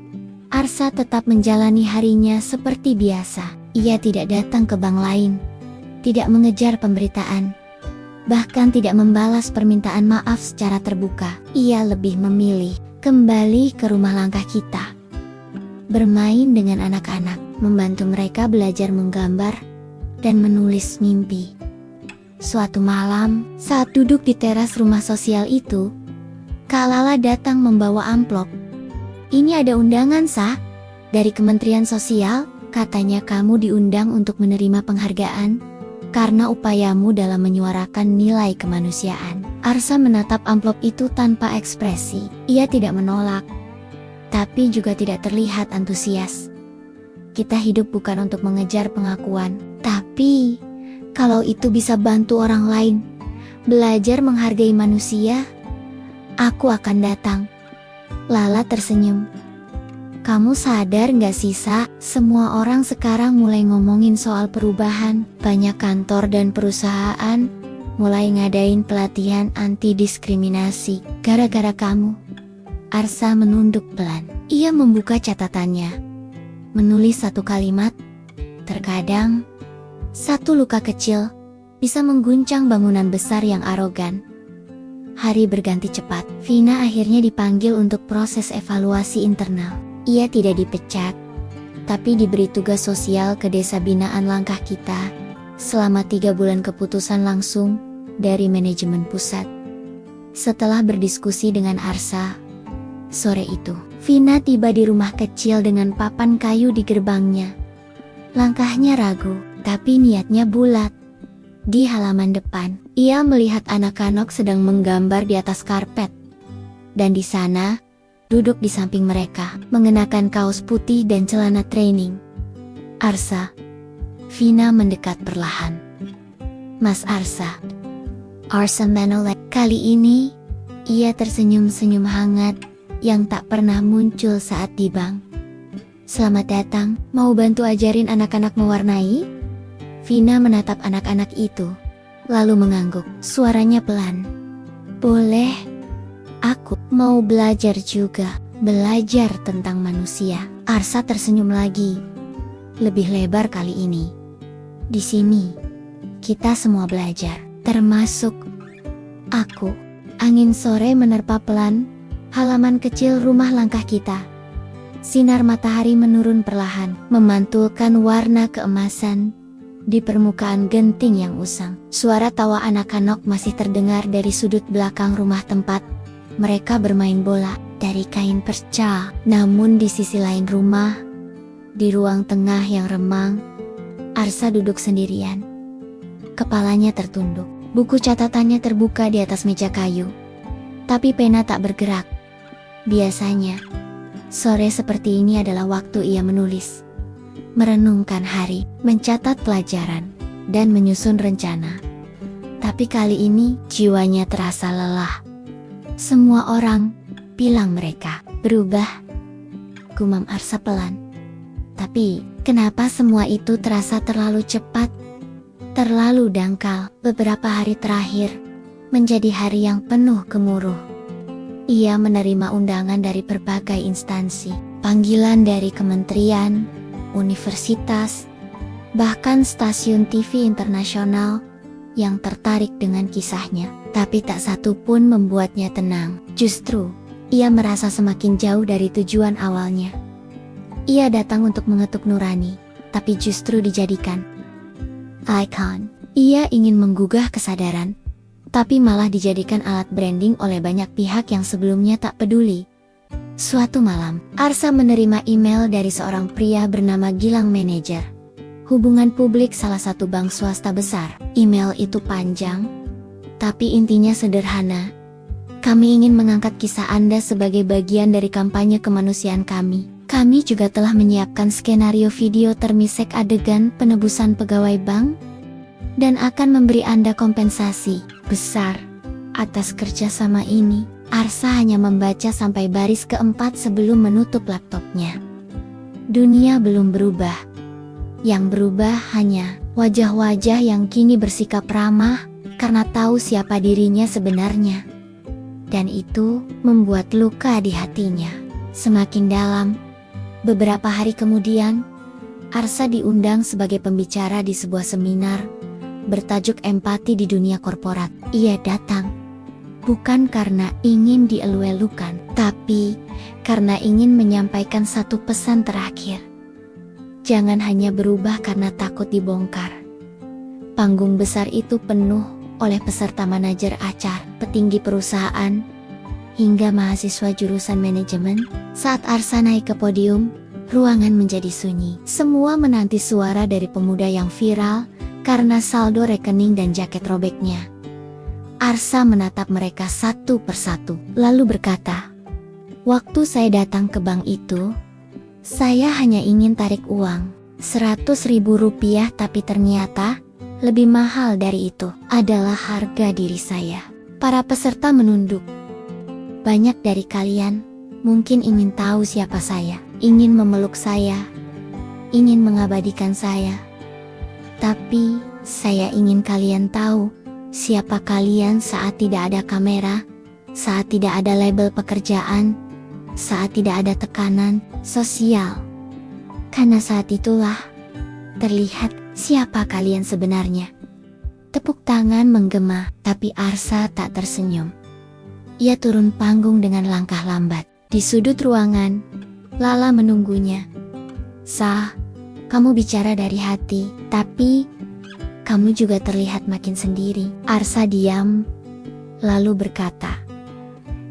Arsa tetap menjalani harinya seperti biasa. Ia tidak datang ke bank lain, tidak mengejar pemberitaan, bahkan tidak membalas permintaan maaf secara terbuka. Ia lebih memilih kembali ke rumah langkah kita, bermain dengan anak-anak, membantu mereka belajar menggambar dan menulis mimpi. Suatu malam, saat duduk di teras rumah sosial itu, Kak Lala datang membawa amplop. Ini ada undangan, Sa, dari Kementerian Sosial. Katanya kamu diundang untuk menerima penghargaan karena upayamu dalam menyuarakan nilai kemanusiaan. Arsa menatap amplop itu tanpa ekspresi. Ia tidak menolak, tapi juga tidak terlihat antusias. Kita hidup bukan untuk mengejar pengakuan, tapi kalau itu bisa bantu orang lain belajar menghargai manusia, aku akan datang. Lala tersenyum. Kamu sadar gak sih, Sa? Semua orang sekarang mulai ngomongin soal perubahan. Banyak kantor dan perusahaan mulai ngadain pelatihan anti-diskriminasi gara-gara kamu. Arsa menunduk pelan. Ia membuka catatannya, menulis satu kalimat. Terkadang, satu luka kecil bisa mengguncang bangunan besar yang arogan. Hari berganti cepat. Vina akhirnya dipanggil untuk proses evaluasi internal. Ia tidak dipecat, tapi diberi tugas sosial ke desa binaan langkah kita selama 3 bulan, keputusan langsung dari manajemen pusat. Setelah berdiskusi dengan Arsa, sore itu, Vina tiba di rumah kecil dengan papan kayu di gerbangnya. Langkahnya ragu, tapi niatnya bulat. Di halaman depan, ia melihat anak-anak sedang menggambar di atas karpet. Dan di sana, duduk di samping mereka, mengenakan kaos putih dan celana training. Arsa. Vina mendekat perlahan. Mas Arsa. Arsa menoleh. Kali ini, ia tersenyum-senyum hangat yang tak pernah muncul saat di bank. Selamat datang, mau bantu ajarin anak-anak mewarnai? Vina menatap anak-anak itu, lalu mengangguk. Suaranya pelan. Boleh. Aku mau belajar juga, belajar tentang manusia. Arsa tersenyum lagi, lebih lebar kali ini. Di sini, kita semua belajar, termasuk aku. Angin sore menerpa pelan halaman kecil rumah langkah kita. Sinar matahari menurun perlahan, memantulkan warna keemasan di permukaan genting yang usang. Suara tawa anak-anak masih terdengar dari sudut belakang rumah tempat mereka bermain bola. Dari kain perca. Namun di sisi lain rumah, di ruang tengah yang remang, Arsa duduk sendirian. Kepalanya tertunduk. Buku catatannya terbuka di atas meja kayu, tapi pena tak bergerak. Biasanya, sore seperti ini adalah waktu ia menulis, merenungkan hari, mencatat pelajaran, dan menyusun rencana. Tapi kali ini, jiwanya terasa lelah. Semua orang bilang mereka berubah, gumam Arsa pelan. Tapi Tapi, kenapa semua itu terasa terlalu cepat? Terlalu dangkal. Beberapa hari terakhir menjadi hari yang penuh gemuruh. Ia menerima undangan dari berbagai instansi, panggilan dari kementerian, universitas, bahkan stasiun TV internasional yang tertarik dengan kisahnya. Tapi tak satu pun membuatnya tenang. Justru, ia merasa semakin jauh dari tujuan awalnya. Ia datang untuk mengetuk nurani, tapi justru dijadikan ikon. Ia ingin menggugah kesadaran, tapi malah dijadikan alat branding oleh banyak pihak yang sebelumnya tak peduli. Suatu malam, Arsa menerima email dari seorang pria bernama Gilang, manajer hubungan publik salah satu bank swasta besar. Email itu panjang, tapi intinya sederhana. Kami ingin mengangkat kisah Anda sebagai bagian dari kampanye kemanusiaan kami. Kami juga telah menyiapkan skenario video termisek adegan penebusan pegawai bank dan akan memberi Anda kompensasi besar atas kerjasama ini. Arsa hanya membaca sampai baris keempat sebelum menutup laptopnya. Dunia belum berubah. Yang berubah hanya wajah-wajah yang kini bersikap ramah karena tahu siapa dirinya sebenarnya. Dan itu membuat luka di hatinya semakin dalam. Beberapa hari kemudian, Arsa diundang sebagai pembicara di sebuah seminar bertajuk Empati di Dunia Korporat. Ia datang bukan karena ingin dielu-elukan, tapi karena ingin menyampaikan satu pesan terakhir. Jangan hanya berubah karena takut dibongkar. Panggung besar itu penuh oleh peserta manajer acara, petinggi perusahaan, hingga mahasiswa jurusan manajemen. Saat Arsa naik ke podium, ruangan menjadi sunyi. Semua menanti suara dari pemuda yang viral karena saldo rekening dan jaket robeknya. Arsa menatap mereka satu persatu, lalu berkata, "Waktu saya datang ke bank itu, saya hanya ingin tarik uang 100.000 rupiah, tapi ternyata lebih mahal dari itu adalah harga diri saya." Para peserta menunduk. Banyak dari kalian mungkin ingin tahu siapa saya, ingin memeluk saya, ingin mengabadikan saya. Tapi saya ingin kalian tahu siapa kalian saat tidak ada kamera, saat tidak ada label pekerjaan, saat tidak ada tekanan sosial. Karena saat itulah terlihat siapa kalian sebenarnya. Tepuk tangan menggema, tapi Arsa tak tersenyum. Ia turun panggung dengan langkah lambat. Di sudut ruangan, Lala menunggunya. "Sah, kamu bicara dari hati, tapi kamu juga terlihat makin sendiri." Arsa diam, lalu berkata,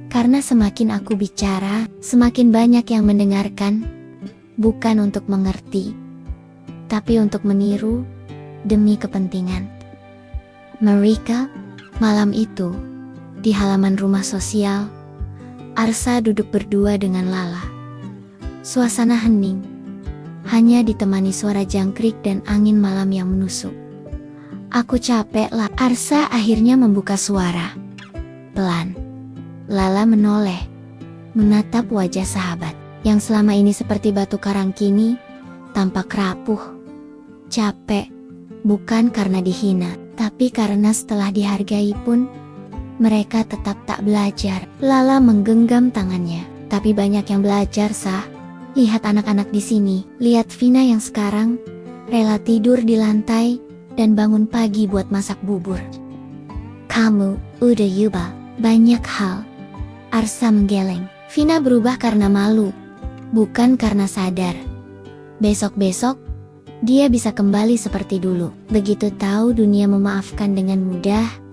"Karena semakin aku bicara, semakin banyak yang mendengarkan, bukan untuk mengerti, tapi untuk meniru demi kepentingan mereka." Malam itu, di halaman rumah sosial, Arsa duduk berdua dengan Lala. Suasana hening, hanya ditemani suara jangkrik dan angin malam yang menusuk. "Aku capek lah." Arsa akhirnya membuka suara. Pelan. Lala menoleh, menatap wajah sahabat yang selama ini seperti batu karang kini tampak rapuh. Capek, bukan karena dihina, tapi karena setelah dihargai pun mereka tetap tak belajar. Lala menggenggam tangannya. "Tapi banyak yang belajar, Sah. Lihat anak-anak di sini. Lihat Vina yang sekarang rela tidur di lantai dan bangun pagi buat masak bubur. Kamu udah ubah banyak hal." Arsa menggeleng. Vina berubah karena malu, bukan karena sadar. Besok-besok, dia bisa kembali seperti dulu. Begitu tahu dunia memaafkan dengan mudah,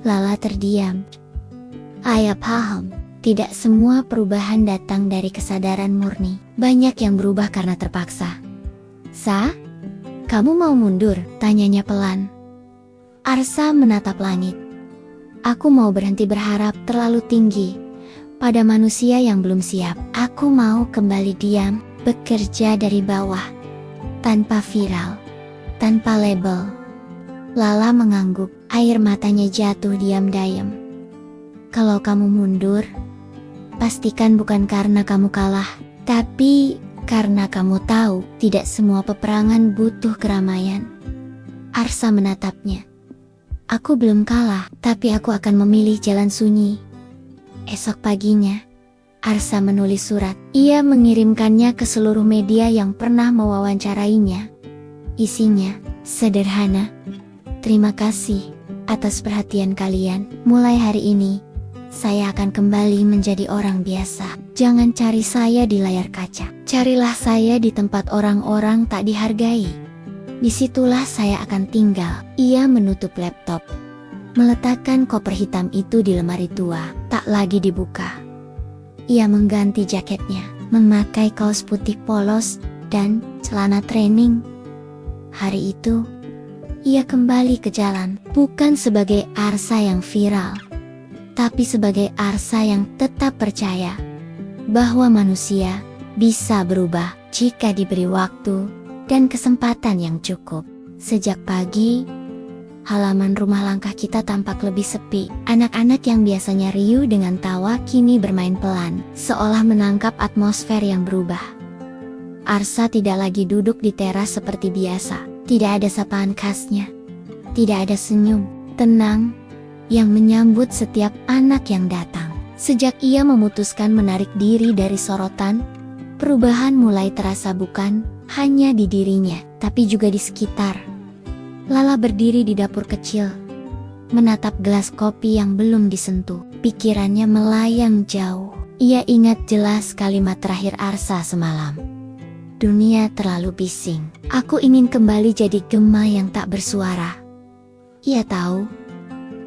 Lala terdiam. "Ayah paham, tidak semua perubahan datang dari kesadaran murni. Banyak yang berubah karena terpaksa." "Sa, kamu mau mundur?" tanyanya pelan. Arsa menatap langit. "Aku mau berhenti berharap terlalu tinggi pada manusia yang belum siap. Aku mau kembali diam, bekerja dari bawah, tanpa viral, tanpa label." Lala mengangguk, air matanya jatuh diam-diam. "Kalau kamu mundur, pastikan bukan karena kamu kalah, tapi Karena kamu tahu, tidak semua peperangan butuh keramaian. Arsa menatapnya. Aku belum kalah, tapi aku akan memilih jalan sunyi. Esok paginya, Arsa menulis surat. Ia mengirimkannya ke seluruh media yang pernah mewawancarainya. Isinya sederhana. Terima kasih atas perhatian kalian. Mulai hari ini, saya akan kembali menjadi orang biasa. Jangan cari saya di layar kaca. Carilah saya di tempat orang-orang tak dihargai. Disitulah saya akan tinggal. Ia menutup laptop. Meletakkan koper hitam itu di lemari tua. Tak lagi dibuka. Ia mengganti jaketnya. Memakai kaos putih polos dan celana training. Hari itu, ia kembali ke jalan. Bukan sebagai Arsa yang viral, tapi sebagai Arsa yang tetap percaya bahwa manusia bisa berubah jika diberi waktu dan kesempatan yang cukup. Sejak pagi, halaman rumah langkah kita tampak lebih sepi. Anak-anak yang biasanya riuh dengan tawa kini bermain pelan, seolah menangkap atmosfer yang berubah. Arsa tidak lagi duduk di teras seperti biasa. Tidak ada sapaan khasnya. Tidak ada senyum tenang yang menyambut setiap anak yang datang. Sejak ia memutuskan menarik diri dari sorotan, perubahan mulai terasa bukan hanya di dirinya, tapi juga di sekitar. Lala berdiri di dapur kecil, menatap gelas kopi yang belum disentuh. Pikirannya melayang jauh. Ia ingat jelas kalimat terakhir Arsa semalam. Dunia terlalu bising. Aku ingin kembali jadi gema yang tak bersuara. Ia tahu,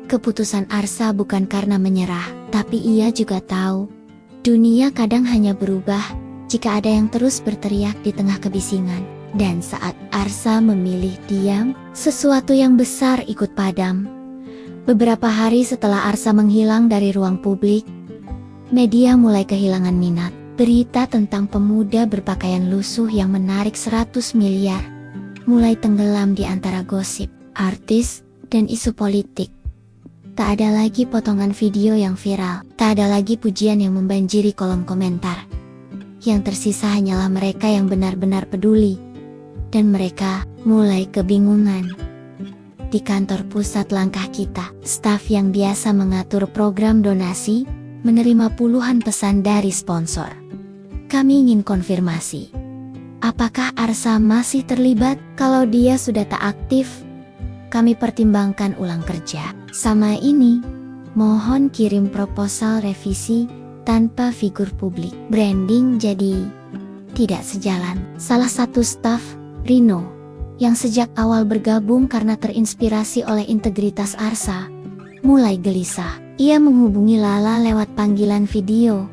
keputusan Arsa bukan karena menyerah, tapi ia juga tahu, dunia kadang hanya berubah jika ada yang terus berteriak di tengah kebisingan. Dan saat Arsa memilih diam, sesuatu yang besar ikut padam. Beberapa hari setelah Arsa menghilang dari ruang publik, media mulai kehilangan minat. Berita tentang pemuda berpakaian lusuh yang menarik 100 miliar mulai tenggelam di antara gosip, artis, dan isu politik. Tak ada lagi potongan video yang viral, tak ada lagi pujian yang membanjiri kolom komentar. Yang tersisa hanyalah mereka yang benar-benar peduli, dan mereka mulai kebingungan. Di kantor pusat langkah kita, staf yang biasa mengatur program donasi menerima puluhan pesan dari sponsor. Kami ingin konfirmasi, apakah Arsa masih terlibat? Kalau dia sudah tak aktif, kami pertimbangkan ulang kerja. Sama ini, mohon kirim proposal revisi tanpa figur publik. Branding jadi tidak sejalan. Salah satu staf, Rino, yang sejak awal bergabung karena terinspirasi oleh integritas Arsa, mulai gelisah. Ia menghubungi Lala lewat panggilan video.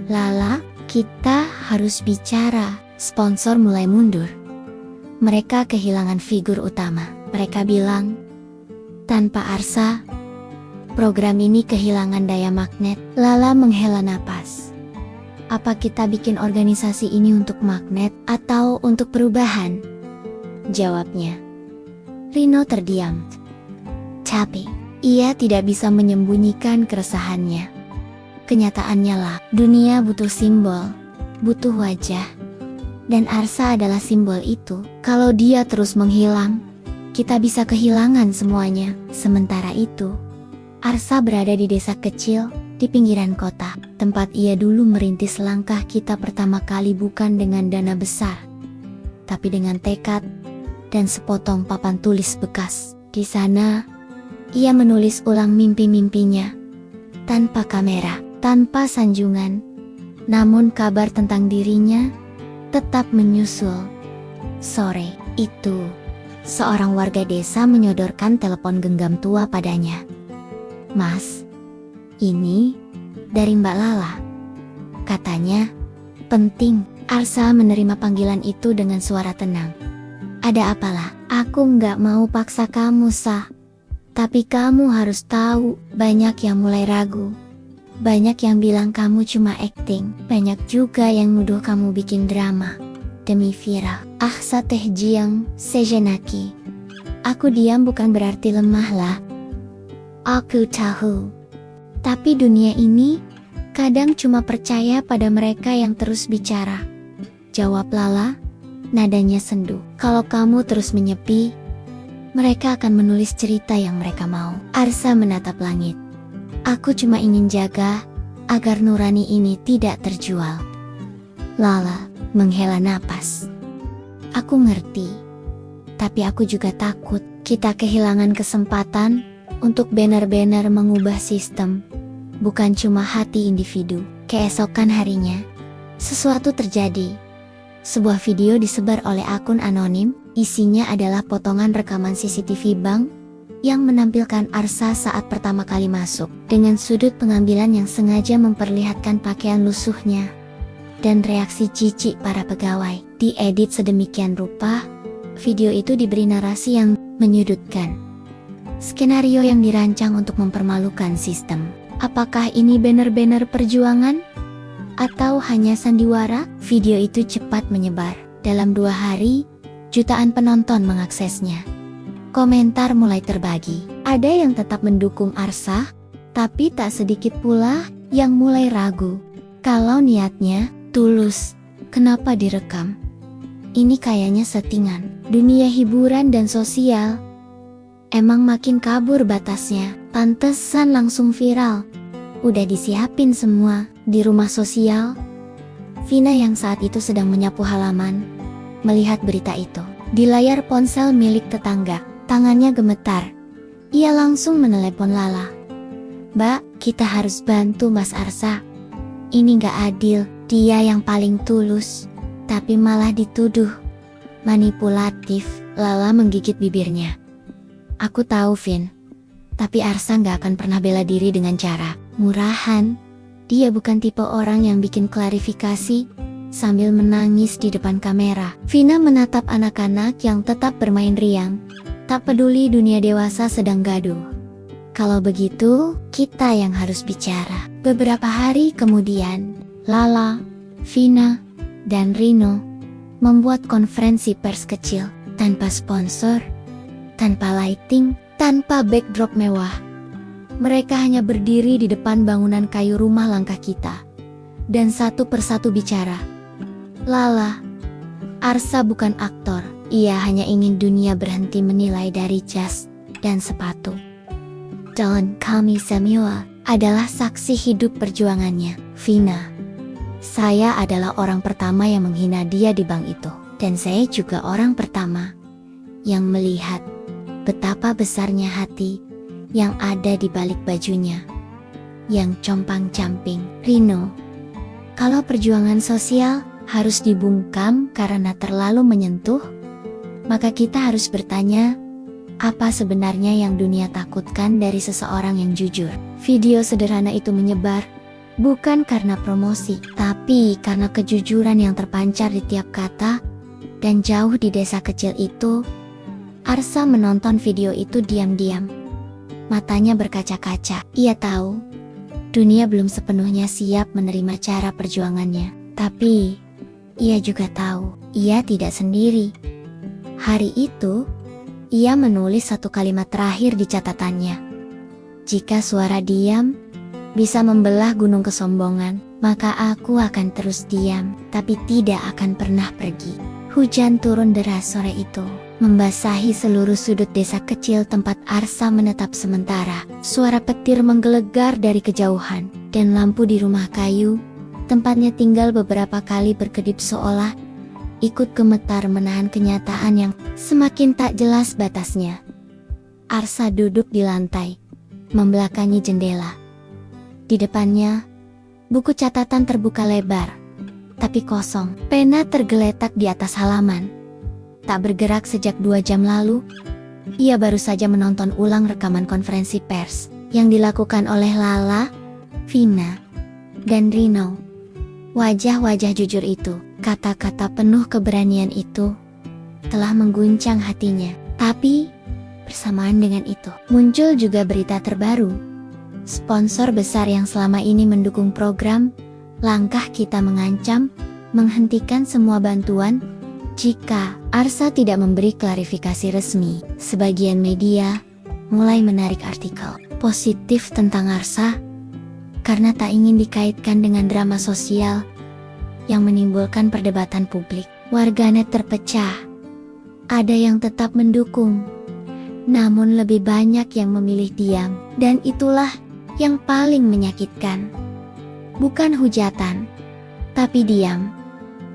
Lala, kita harus bicara. Sponsor mulai mundur. Mereka kehilangan figur utama. Mereka bilang, tanpa Arsa, program ini kehilangan daya magnet. Lala menghela napas. Apa kita bikin organisasi ini untuk magnet atau untuk perubahan? Jawabnya. Rino terdiam. Tapi, ia tidak bisa menyembunyikan keresahannya. Kenyataannya lah, dunia butuh simbol, butuh wajah. Dan Arsa adalah simbol itu. Kalau dia terus menghilang, kita bisa kehilangan semuanya. Sementara itu, Arsa berada di desa kecil, di pinggiran kota. Tempat ia dulu merintis langkah kita pertama kali bukan dengan dana besar, tapi dengan tekad dan sepotong papan tulis bekas. Di sana, ia menulis ulang mimpi-mimpinya. Tanpa kamera, tanpa sanjungan, namun kabar tentang dirinya tetap menyusul. Sore itu, seorang warga desa menyodorkan telepon genggam tua padanya. Mas, ini dari Mbak Lala. Katanya, penting. Arsa menerima panggilan itu dengan suara tenang. Ada apalah? Aku nggak mau paksa kamu, Sah. Tapi kamu harus tahu, banyak yang mulai ragu. Banyak yang bilang kamu cuma acting. Banyak juga yang nuduh kamu bikin drama demi viral. Ahsa teh jiang, sejenaki. Aku diam bukan berarti lemah lah. Aku tahu. Tapi dunia ini kadang cuma percaya pada mereka yang terus bicara. jawab Lala, nadanya sendu. Kalau kamu terus menyepi, mereka akan menulis cerita yang mereka mau. Arsa menatap langit. Aku cuma ingin jaga agar nurani ini tidak terjual. Lala menghela napas. Aku ngerti, tapi aku juga takut kita kehilangan kesempatan untuk benar-benar mengubah sistem, bukan cuma hati individu. Keesokan harinya, sesuatu terjadi. Sebuah video disebar oleh akun anonim, isinya adalah potongan rekaman CCTV bank yang menampilkan Arsa saat pertama kali masuk, dengan sudut pengambilan yang sengaja memperlihatkan pakaian lusuhnya dan reaksi jijik para pegawai. Diedit sedemikian rupa, video itu diberi narasi yang menyudutkan. Skenario yang dirancang untuk mempermalukan sistem. Apakah ini benar-benar perjuangan? Atau hanya sandiwara? Video itu cepat menyebar. Dalam 2 hari, jutaan penonton mengaksesnya. Komentar mulai terbagi. Ada yang tetap mendukung Arsa, tapi tak sedikit pula yang mulai ragu. Kalau niatnya tulus, kenapa direkam? Ini kayaknya settingan. Dunia hiburan dan sosial emang makin kabur batasnya. Pantesan langsung viral. Udah disiapin semua. Di rumah sosial, Vina yang saat itu sedang menyapu halaman melihat berita itu. Di layar ponsel milik tetangga, tangannya gemetar. Ia langsung menelepon Lala. "Mbak, kita harus bantu Mas Arsa. Ini gak adil, dia yang paling tulus, tapi malah dituduh manipulatif." Lala menggigit bibirnya. "Aku tahu, Vin. Tapi Arsa gak akan pernah bela diri dengan cara murahan. Dia bukan tipe orang yang bikin klarifikasi sambil menangis di depan kamera." Vina menatap anak-anak yang tetap bermain riang, tak peduli dunia dewasa sedang gaduh. "Kalau begitu, kita yang harus bicara." Beberapa hari kemudian, Lala, Vina, dan Rino membuat konferensi pers kecil, tanpa sponsor, tanpa lighting, tanpa backdrop mewah. Mereka hanya berdiri di depan bangunan kayu rumah langkah kita, dan satu persatu bicara. "Lala, Arsa bukan aktor, ia hanya ingin dunia berhenti menilai dari jas dan sepatu. Dan kami Samuel adalah saksi hidup perjuangannya. Vina, saya adalah orang pertama yang menghina dia di bank itu, dan saya juga orang pertama yang melihat betapa besarnya hati yang ada di balik bajunya yang compang-camping." Rino, kalau perjuangan sosial harus dibungkam karena terlalu menyentuh, maka kita harus bertanya, apa sebenarnya yang dunia takutkan dari seseorang yang jujur? Video sederhana itu menyebar, bukan karena promosi, tapi karena kejujuran yang terpancar di tiap kata. Dan jauh di desa kecil itu, Arsa menonton video itu diam-diam. Matanya berkaca-kaca. Ia tahu, dunia belum sepenuhnya siap menerima cara perjuangannya. Tapi, ia juga tahu, ia tidak sendiri. Hari itu, ia menulis satu kalimat terakhir di catatannya. "Jika suara diam bisa membelah gunung kesombongan, maka aku akan terus diam, tapi tidak akan pernah pergi." Hujan turun deras sore itu, membasahi seluruh sudut desa kecil tempat Arsa menetap sementara. Suara petir menggelegar dari kejauhan, dan lampu di rumah kayu tempatnya tinggal beberapa kali berkedip seolah ikut gemetar menahan kenyataan yang semakin tak jelas batasnya. Arsa duduk di lantai, membelakangi jendela. Di depannya, buku catatan terbuka lebar, tapi kosong. Pena tergeletak di atas halaman. Tak bergerak sejak 2 jam lalu, ia baru saja menonton ulang rekaman konferensi pers yang dilakukan oleh Lala, Vina, dan Rino. Wajah-wajah jujur itu, kata-kata penuh keberanian itu, telah mengguncang hatinya. Tapi, bersamaan dengan itu, muncul juga berita terbaru. Sponsor besar yang selama ini mendukung program Langkah Kita mengancam menghentikan semua bantuan jika Arsa tidak memberi klarifikasi resmi. Sebagian media mulai menarik artikel positif tentang Arsa karena tak ingin dikaitkan dengan drama sosial yang menimbulkan perdebatan publik. Warganet terpecah. Ada yang tetap mendukung, namun lebih banyak yang memilih diam. Dan itulah yang paling menyakitkan. Bukan hujatan, tapi diam.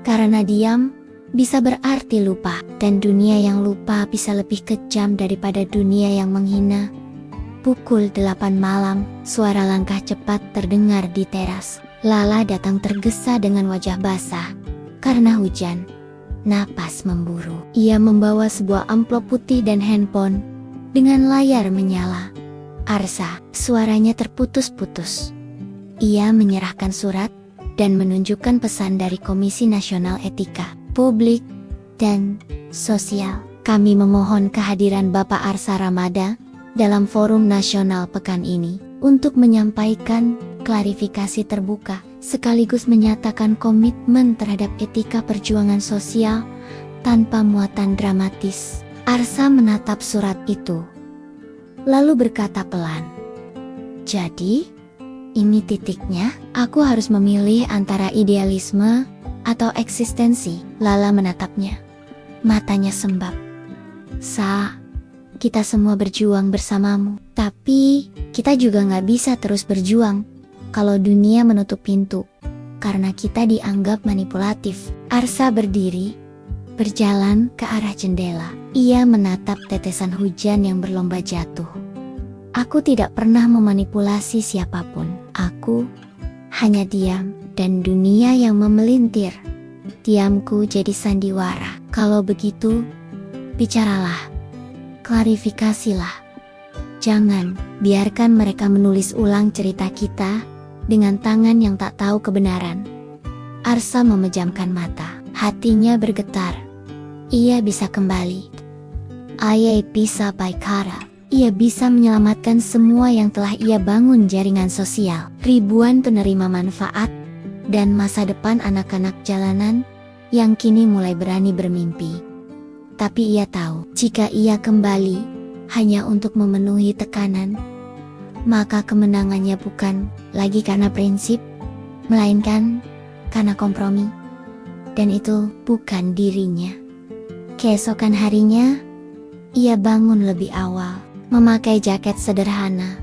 Karena diam bisa berarti lupa, dan dunia yang lupa bisa lebih kejam daripada dunia yang menghina. Pukul 8 malam, suara langkah cepat terdengar di teras. Lala datang tergesa dengan wajah basah karena hujan. Napas memburu. Ia membawa sebuah amplop putih dan handphone dengan layar menyala. Arsa, suaranya terputus-putus. Ia menyerahkan surat dan menunjukkan pesan dari Komisi Nasional Etika, Publik, dan Sosial. Kami memohon kehadiran Bapak Arsa Ramada dalam forum nasional pekan ini untuk menyampaikan klarifikasi terbuka sekaligus menyatakan komitmen terhadap etika perjuangan sosial tanpa muatan dramatis. Arsa menatap surat itu, lalu berkata pelan, "Jadi, ini titiknya, aku harus memilih antara idealisme atau eksistensi." Lala menatapnya, matanya sembab. "Sa, kita semua berjuang bersamamu, tapi kita juga nggak bisa terus berjuang kalau dunia menutup pintu, karena kita dianggap manipulatif." Arsa berdiri, berjalan ke arah jendela. Ia menatap tetesan hujan yang berlomba jatuh. "Aku tidak pernah memanipulasi siapapun. Aku hanya diam, dan dunia yang memelintir. Diamku jadi sandiwara. Kalau begitu, bicaralah. Klarifikasilah. Jangan biarkan mereka menulis ulang cerita kita dengan tangan yang tak tahu kebenaran." Arsa memejamkan mata. Hatinya bergetar. Ia bisa kembali. Ia bisa baikara. Ia bisa menyelamatkan semua yang telah ia bangun jaringan sosial. Ribuan penerima manfaat dan masa depan anak-anak jalanan yang kini mulai berani bermimpi. Tapi ia tahu, jika ia kembali hanya untuk memenuhi tekanan, maka kemenangannya bukan lagi karena prinsip, melainkan karena kompromi. Dan itu bukan dirinya. Keesokan harinya, ia bangun lebih awal, memakai jaket sederhana,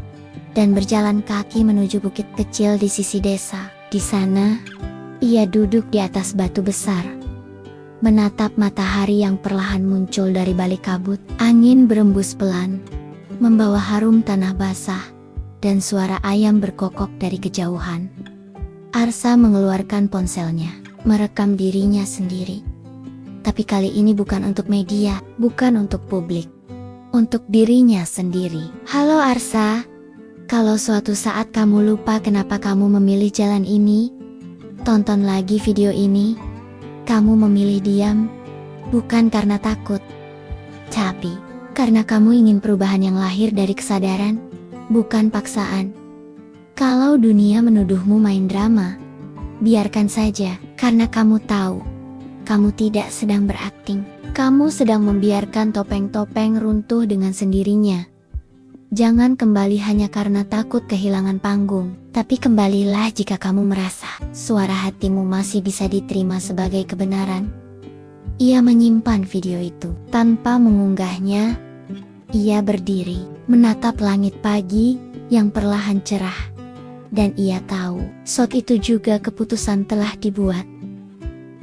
dan berjalan kaki menuju bukit kecil di sisi desa. Di sana, ia duduk di atas batu besar, menatap matahari yang perlahan muncul dari balik kabut. Angin berembus pelan, membawa harum tanah basah, dan suara ayam berkokok dari kejauhan. Arsa mengeluarkan ponselnya, merekam dirinya sendiri. Tapi kali ini bukan untuk media, bukan untuk publik. Untuk dirinya sendiri. "Halo Arsa, kalau suatu saat kamu lupa kenapa kamu memilih jalan ini, tonton lagi video ini. Kamu memilih diam, bukan karena takut, tapi karena kamu ingin perubahan yang lahir dari kesadaran, bukan paksaan. Kalau dunia menuduhmu main drama, biarkan saja, karena kamu tahu, kamu tidak sedang berakting. Kamu sedang membiarkan topeng-topeng runtuh dengan sendirinya. Jangan kembali hanya karena takut kehilangan panggung, tapi kembalilah jika kamu merasa suara hatimu masih bisa diterima sebagai kebenaran." Ia menyimpan video itu tanpa mengunggahnya. Ia berdiri, menatap langit pagi yang perlahan cerah. Dan ia tahu, saat itu juga keputusan telah dibuat.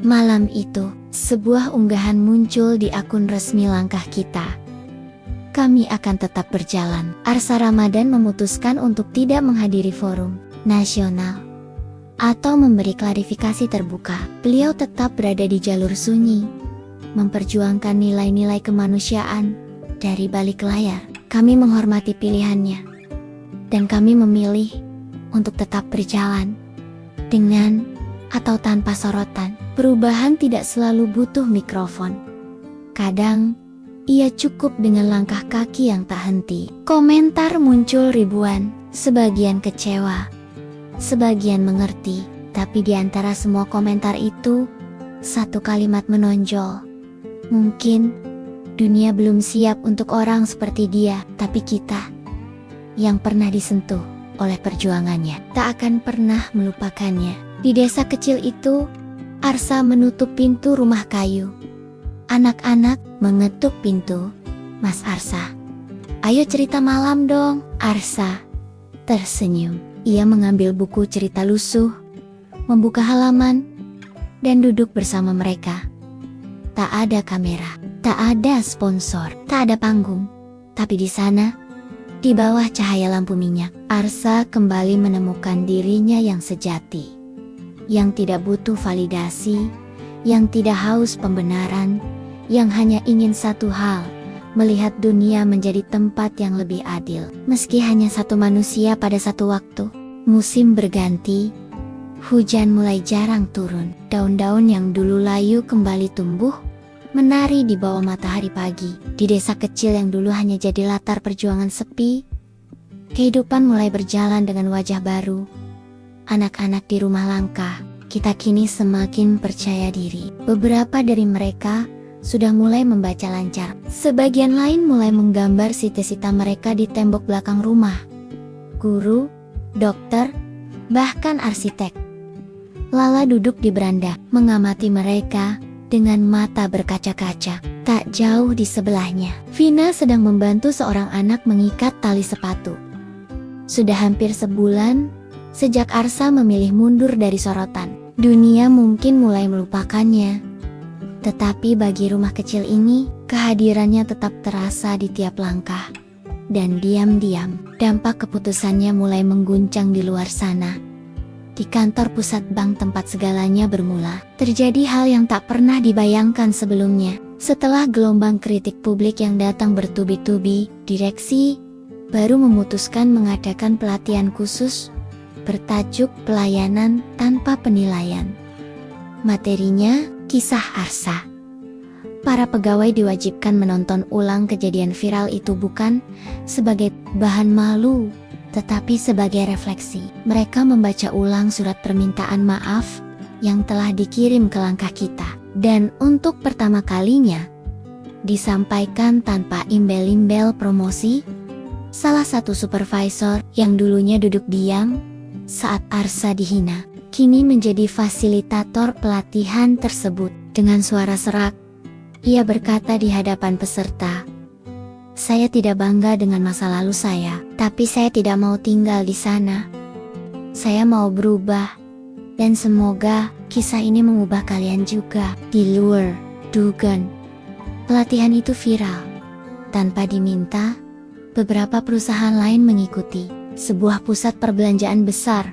Malam itu, sebuah unggahan muncul di akun resmi Langkah Kita. "Kami akan tetap berjalan." Arsa Ramadan memutuskan untuk tidak menghadiri forum nasional atau memberi klarifikasi terbuka. Beliau tetap berada di jalur sunyi, memperjuangkan nilai-nilai kemanusiaan dari balik layar. Kami menghormati pilihannya, dan kami memilih untuk tetap berjalan dengan atau tanpa sorotan. Perubahan tidak selalu butuh mikrofon. Kadang, ia cukup dengan langkah kaki yang tak henti. Komentar muncul ribuan, sebagian kecewa, sebagian mengerti, tapi di antara semua komentar itu, satu kalimat menonjol. "Mungkin dunia belum siap untuk orang seperti dia, tapi kita yang pernah disentuh oleh perjuangannya tak akan pernah melupakannya." Di desa kecil itu, Arsa menutup pintu rumah kayu. Anak-anak mengetuk pintu. Mas Arsa, ayo cerita malam dong. Arsa tersenyum. Ia mengambil buku cerita lusuh, membuka halaman, dan duduk bersama mereka. Tak ada kamera, tak ada sponsor, tak ada panggung. Tapi di sana, di bawah cahaya lampu minyak, Arsa kembali menemukan dirinya yang sejati. Yang tidak butuh validasi, yang tidak haus pembenaran, yang hanya ingin satu hal, melihat dunia menjadi tempat yang lebih adil. Meski hanya satu manusia pada satu waktu, musim berganti, hujan mulai jarang turun. Daun-daun yang dulu layu kembali tumbuh, menari di bawah matahari pagi. Di desa kecil yang dulu hanya jadi latar perjuangan sepi, kehidupan mulai berjalan dengan wajah baru. Anak-anak di rumah langka, kita kini semakin percaya diri. Beberapa dari mereka sudah mulai membaca lancar. Sebagian lain mulai menggambar cita-cita mereka di tembok belakang rumah. Guru, dokter, bahkan arsitek. Lala duduk di beranda, mengamati mereka dengan mata berkaca-kaca. Tak jauh di sebelahnya, Vina sedang membantu seorang anak mengikat tali sepatu. Sudah hampir sebulan sejak Arsa memilih mundur dari sorotan. Dunia mungkin mulai melupakannya. Tetapi bagi rumah kecil ini, kehadirannya tetap terasa di tiap langkah. Dan diam-diam, dampak keputusannya mulai mengguncang di luar sana. Di kantor pusat bank tempat segalanya bermula, terjadi hal yang tak pernah dibayangkan sebelumnya. Setelah gelombang kritik publik yang datang bertubi-tubi, direksi baru memutuskan mengadakan pelatihan khusus bertajuk pelayanan tanpa penilaian. Materinya, kisah Arsa. Para pegawai diwajibkan menonton ulang kejadian viral itu bukan sebagai bahan malu, tetapi sebagai refleksi. Mereka membaca ulang surat permintaan maaf yang telah dikirim ke langkah kita. Dan untuk pertama kalinya, disampaikan tanpa imbel-imbel promosi. Salah satu supervisor yang dulunya duduk diam saat Arsa dihina, kini menjadi fasilitator pelatihan tersebut. Dengan suara serak, ia berkata di hadapan peserta, "Saya tidak bangga dengan masa lalu saya, tapi saya tidak mau tinggal di sana. Saya mau berubah, dan semoga kisah ini mengubah kalian juga." Di luar dugaan, pelatihan itu viral. Tanpa diminta, beberapa perusahaan lain mengikuti. Sebuah pusat perbelanjaan besar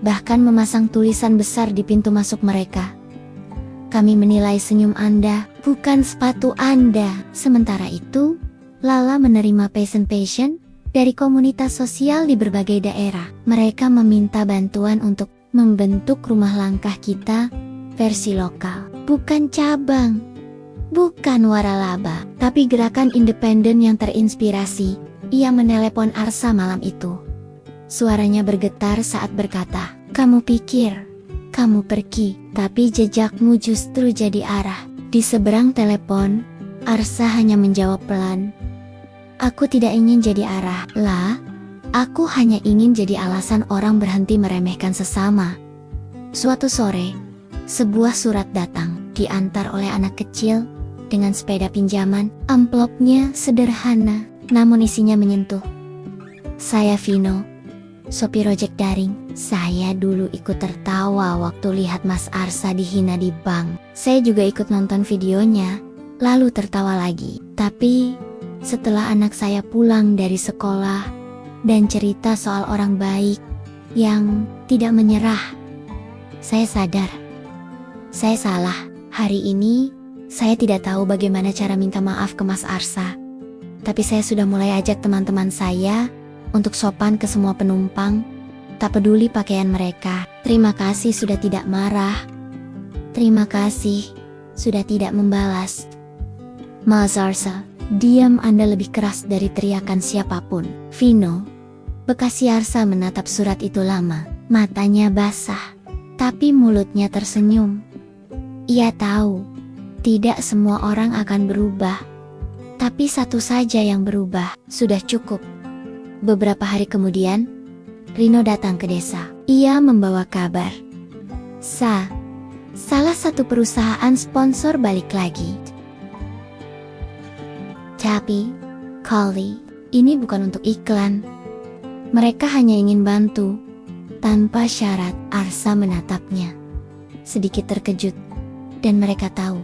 bahkan memasang tulisan besar di pintu masuk mereka, "Kami menilai senyum Anda, bukan sepatu Anda." Sementara itu, Lala menerima passion dari komunitas sosial di berbagai daerah. Mereka meminta bantuan untuk membentuk rumah langkah kita versi lokal. Bukan cabang, bukan waralaba, tapi gerakan independen yang terinspirasi. Ia menelepon Arsa malam itu. Suaranya bergetar saat berkata, "Kamu pikir kamu pergi, tapi jejakmu justru jadi arah." Di seberang telepon, Arsa hanya menjawab pelan, "Aku tidak ingin jadi arah, lah. Aku hanya ingin jadi alasan orang berhenti meremehkan sesama." Suatu sore, sebuah surat datang, diantar oleh anak kecil dengan sepeda pinjaman. Amplopnya sederhana, namun isinya menyentuh. "Saya Vino, sopir ojek daring. Saya dulu ikut tertawa waktu lihat Mas Arsa dihina di bank. Saya juga ikut nonton videonya, lalu tertawa lagi. Tapi setelah anak saya pulang dari sekolah dan cerita soal orang baik yang tidak menyerah, saya sadar saya salah. Hari ini saya tidak tahu bagaimana cara minta maaf ke Mas Arsa. Tapi saya sudah mulai ajak teman-teman saya untuk sopan ke semua penumpang, tak peduli pakaian mereka. Terima kasih sudah tidak marah. Terima kasih sudah tidak membalas. Mas Arsa, diam Anda lebih keras dari teriakan siapapun." Vino, bekas Arsa menatap surat itu lama. Matanya basah, tapi mulutnya tersenyum. Ia tahu, tidak semua orang akan berubah. Tapi satu saja yang berubah, sudah cukup. Beberapa hari kemudian, Rino datang ke desa. Ia membawa kabar. "Sa, Salah satu perusahaan sponsor balik lagi. Tapi, Kali, ini bukan untuk iklan. Mereka hanya ingin bantu. Tanpa syarat, Arsa menatapnya. Sedikit terkejut. Dan mereka tahu,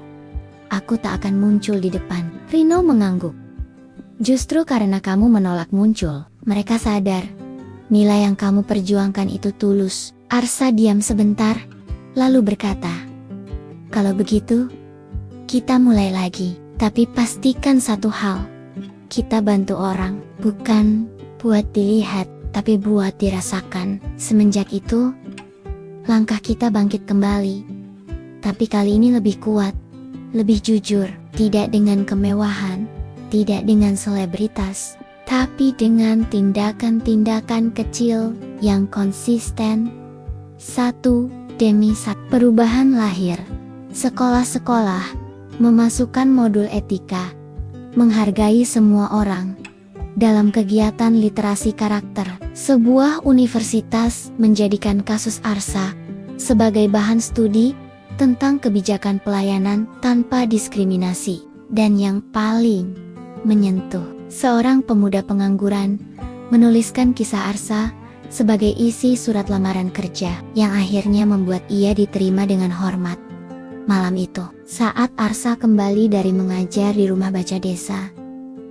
aku tak akan muncul di depan. Rino mengangguk. Justru karena kamu menolak muncul, mereka sadar. Nilai yang kamu perjuangkan itu tulus. Arsa diam sebentar, lalu berkata, kalau begitu, kita mulai lagi. Tapi pastikan satu hal, kita bantu orang, bukan buat dilihat, tapi buat dirasakan. Semenjak itu, langkah kita bangkit kembali. Tapi kali ini lebih kuat, lebih jujur, tidak dengan kemewahan, tidak dengan selebritas, tapi dengan tindakan-tindakan kecil yang konsisten. Satu demi satu. Perubahan lahir. Sekolah-sekolah memasukkan modul etika, menghargai semua orang. Dalam kegiatan literasi karakter, sebuah universitas menjadikan kasus Arsa sebagai bahan studi tentang kebijakan pelayanan tanpa diskriminasi. Dan yang paling menyentuh, seorang pemuda pengangguran menuliskan kisah Arsa sebagai isi surat lamaran kerja yang akhirnya membuat ia diterima dengan hormat. Malam itu, saat Arsa kembali dari mengajar di rumah baca desa,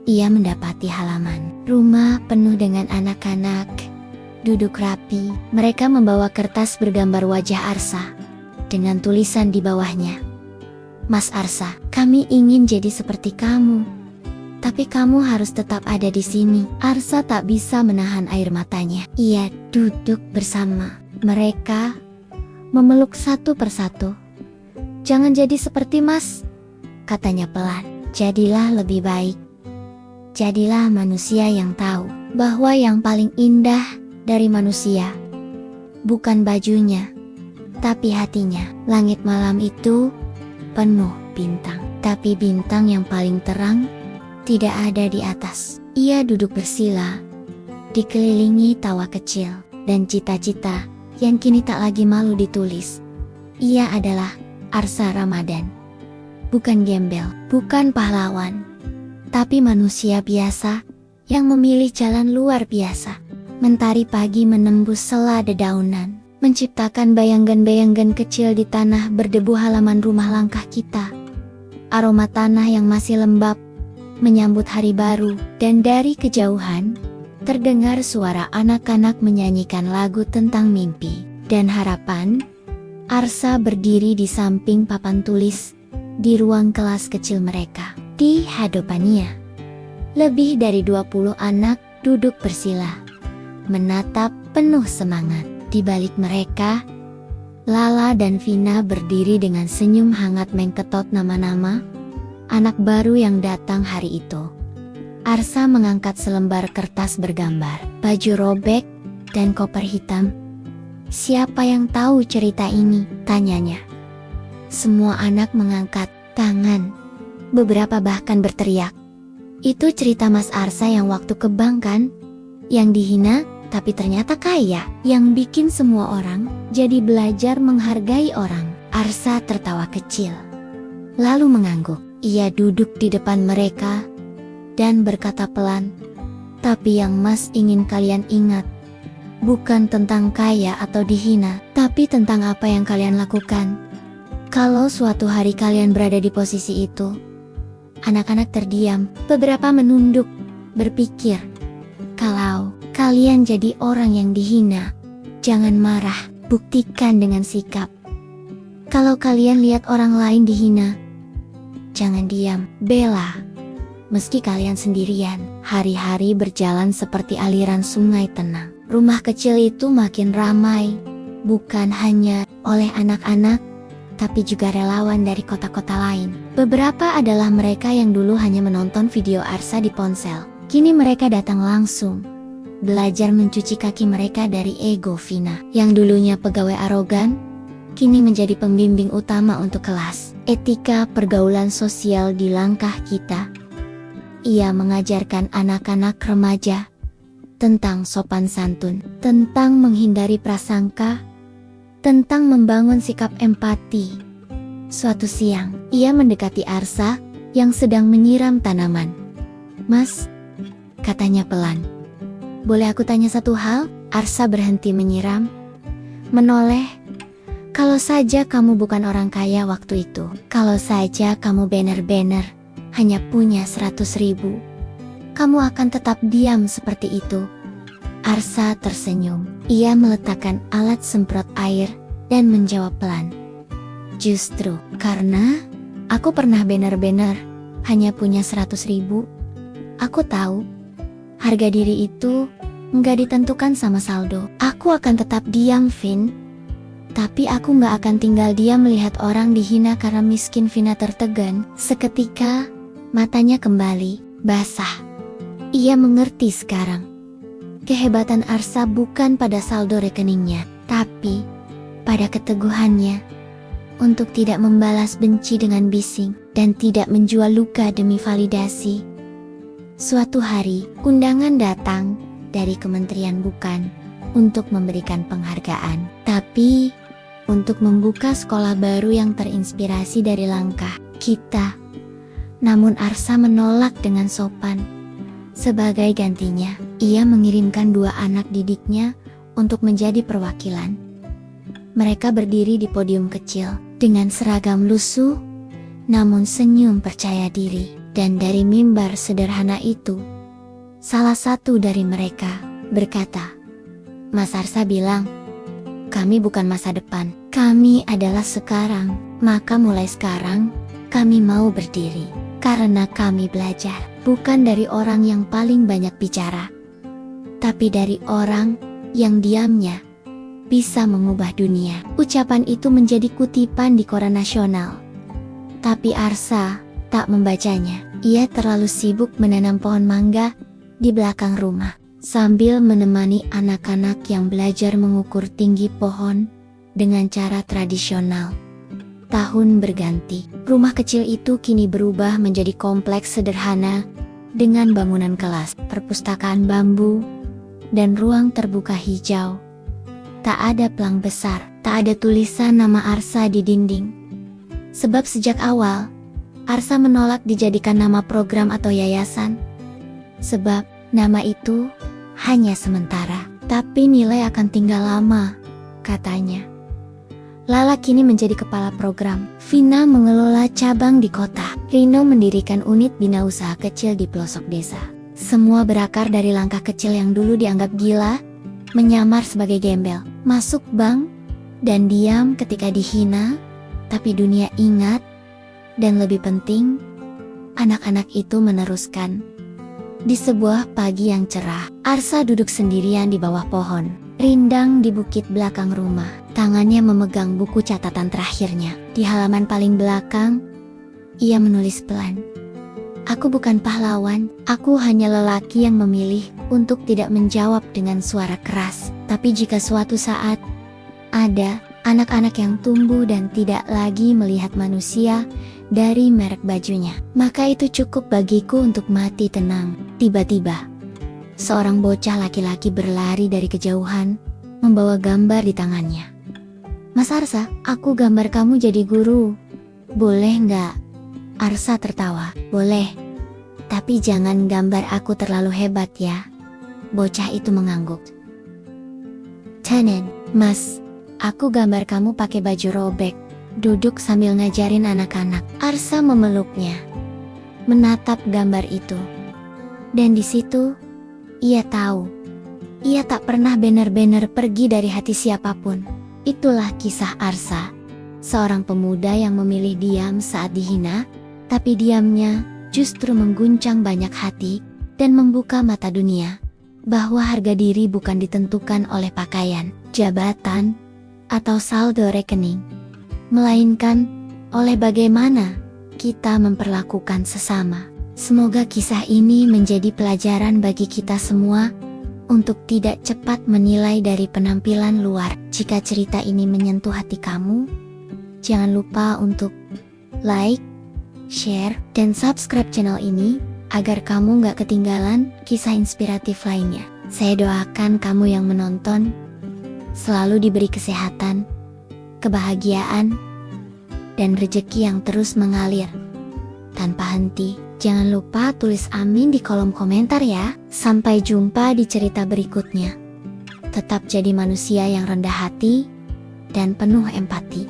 ia mendapati halaman rumah penuh dengan anak-anak duduk rapi. Mereka membawa kertas bergambar wajah Arsa dengan tulisan di bawahnya, Mas Arsa, kami ingin jadi seperti kamu, tapi kamu harus tetap ada di sini. Arsa tak bisa menahan air matanya. Ia duduk bersama mereka, memeluk satu persatu. Jangan jadi seperti Mas, katanya pelan. Jadilah lebih baik. Jadilah manusia yang tahu bahwa yang paling indah dari manusia bukan bajunya, tapi hatinya. Langit malam itu penuh bintang, tapi bintang yang paling terang tidak ada di atas. Ia duduk bersila, dikelilingi tawa kecil dan cita-cita yang kini tak lagi malu ditulis. Ia adalah Arsa Ramadan. Bukan gembel, bukan pahlawan, tapi manusia biasa yang memilih jalan luar biasa. Mentari pagi menembus sela dedaunan, menciptakan bayangan-bayangan kecil di tanah berdebu halaman rumah langkah kita. Aroma tanah yang masih lembab menyambut hari baru, dan dari kejauhan terdengar suara anak-anak menyanyikan lagu tentang mimpi dan harapan. Arsa berdiri di samping papan tulis di ruang kelas kecil mereka. Di hadapannya, lebih dari 20 anak duduk bersila, menatap penuh semangat. Di balik mereka, Lala dan Vina berdiri dengan senyum hangat mengketot nama-nama anak baru yang datang hari itu. Arsa mengangkat selembar kertas bergambar baju robek dan koper hitam. Siapa yang tahu cerita ini? Tanyanya. Semua anak mengangkat tangan. Beberapa bahkan berteriak. Itu cerita Mas Arsa yang waktu ke bank kan? Yang dihina, tapi ternyata kaya. Yang bikin semua orang jadi belajar menghargai orang. Arsa tertawa kecil, lalu mengangguk. Ia duduk di depan mereka dan berkata pelan, tapi yang Mas ingin kalian ingat, bukan tentang kaya atau dihina, tapi tentang apa yang kalian lakukan. Kalau suatu hari kalian berada di posisi itu. Anak-anak terdiam, beberapa menunduk, berpikir, kalau kalian jadi orang yang dihina, jangan marah, buktikan dengan sikap. Kalau kalian lihat orang lain dihina, jangan diam, bela. Meski kalian sendirian, hari-hari berjalan seperti aliran sungai tenang. Rumah kecil itu makin ramai, bukan hanya oleh anak-anak, tapi juga relawan dari kota-kota lain. Beberapa adalah mereka yang dulu hanya menonton video Arsa di ponsel. Kini mereka datang langsung, belajar mencuci kaki mereka dari ego Vina. Yang dulunya pegawai arogan, kini menjadi pembimbing utama untuk kelas. Etika pergaulan sosial di langkah kita. Ia mengajarkan anak-anak remaja tentang sopan santun, tentang menghindari prasangka, tentang membangun sikap empati, Suatu siang, ia mendekati Arsa yang sedang menyiram tanaman. "Mas," katanya pelan. "Boleh aku tanya satu hal?" Arsa berhenti menyiram, menoleh. "Kalau saja kamu bukan orang kaya waktu itu, kalau saja kamu bener-bener hanya punya 100.000, kamu akan tetap diam seperti itu?" Arsa tersenyum. Ia meletakkan alat semprot air dan menjawab pelan, "Justru karena aku pernah bener-bener hanya punya 100.000, aku tahu harga diri itu nggak ditentukan sama saldo. Aku akan tetap diam, Vin. Tapi aku nggak akan tinggal diam melihat orang dihina karena miskin." Vina tertegun. Seketika matanya kembali basah. Ia mengerti sekarang. Kehebatan Arsa bukan pada saldo rekeningnya, tapi pada keteguhannya untuk tidak membalas benci dengan bising dan tidak menjual luka demi validasi. Suatu hari, undangan datang dari kementerian, bukan untuk memberikan penghargaan, tapi untuk membuka sekolah baru yang terinspirasi dari langkah kita. Namun Arsa menolak dengan sopan. Sebagai gantinya, ia mengirimkan 2 anak didiknya untuk menjadi perwakilan. Mereka berdiri di podium kecil dengan seragam lusuh, namun senyum percaya diri. Dan dari mimbar sederhana itu, salah satu dari mereka berkata, "Mas Arsa bilang, kami bukan masa depan, kami adalah sekarang. Maka mulai sekarang, kami mau berdiri. Karena kami belajar, bukan dari orang yang paling banyak bicara, tapi dari orang yang diamnya bisa mengubah dunia." Ucapan itu menjadi kutipan di koran nasional. Tapi Arsa tak membacanya. Ia terlalu sibuk menanam pohon mangga di belakang rumah, sambil menemani anak-anak yang belajar mengukur tinggi pohon dengan cara tradisional. Tahun berganti, rumah kecil itu kini berubah menjadi kompleks sederhana dengan bangunan kelas, perpustakaan bambu, dan ruang terbuka hijau. Tak ada pelang besar, tak ada tulisan nama Arsa di dinding. Sebab sejak awal, Arsa menolak dijadikan nama program atau yayasan. Sebab nama itu hanya sementara, tapi nilai akan tinggal lama, katanya. Lala kini menjadi kepala program. Vina mengelola cabang di kota. Rino mendirikan unit bina usaha kecil di pelosok desa. Semua berakar dari langkah kecil yang dulu dianggap gila, menyamar sebagai gembel, masuk bank, dan diam ketika dihina, tapi dunia ingat. Dan lebih penting, anak-anak itu meneruskan. Di sebuah pagi yang cerah, Arsa duduk sendirian di bawah pohon rindang di bukit belakang rumah. Tangannya memegang buku catatan terakhirnya. Di halaman paling belakang, ia menulis pelan, "Aku bukan pahlawan, aku hanya lelaki yang memilih untuk tidak menjawab dengan suara keras. Tapi jika suatu saat ada anak-anak yang tumbuh dan tidak lagi melihat manusia dari merek bajunya, maka itu cukup bagiku untuk mati tenang." Tiba-tiba, seorang bocah laki-laki berlari dari kejauhan, membawa gambar di tangannya. "Mas Arsa, aku gambar kamu jadi guru. Boleh nggak?" Arsa tertawa. "Boleh, tapi jangan gambar aku terlalu hebat ya." Bocah itu mengangguk. "Tenen, Mas, aku gambar kamu pakai baju robek, duduk sambil ngajarin anak-anak." Arsa memeluknya, menatap gambar itu. Dan di situ, ia tahu, ia tak pernah benar-benar pergi dari hati siapapun. Itulah kisah Arsa, seorang pemuda yang memilih diam saat dihina, tapi diamnya justru mengguncang banyak hati dan membuka mata dunia, bahwa harga diri bukan ditentukan oleh pakaian, jabatan, atau saldo rekening, melainkan oleh bagaimana kita memperlakukan sesama. Semoga kisah ini menjadi pelajaran bagi kita semua untuk tidak cepat menilai dari penampilan luar. Jika cerita ini menyentuh hati kamu, jangan lupa untuk like, share, dan subscribe channel ini agar kamu gak ketinggalan kisah inspiratif lainnya. Saya doakan kamu yang menonton selalu diberi kesehatan, kebahagiaan, dan rezeki yang terus mengalir tanpa henti. Jangan lupa tulis amin di kolom komentar ya. Sampai jumpa di cerita berikutnya. Tetap jadi manusia yang rendah hati dan penuh empati.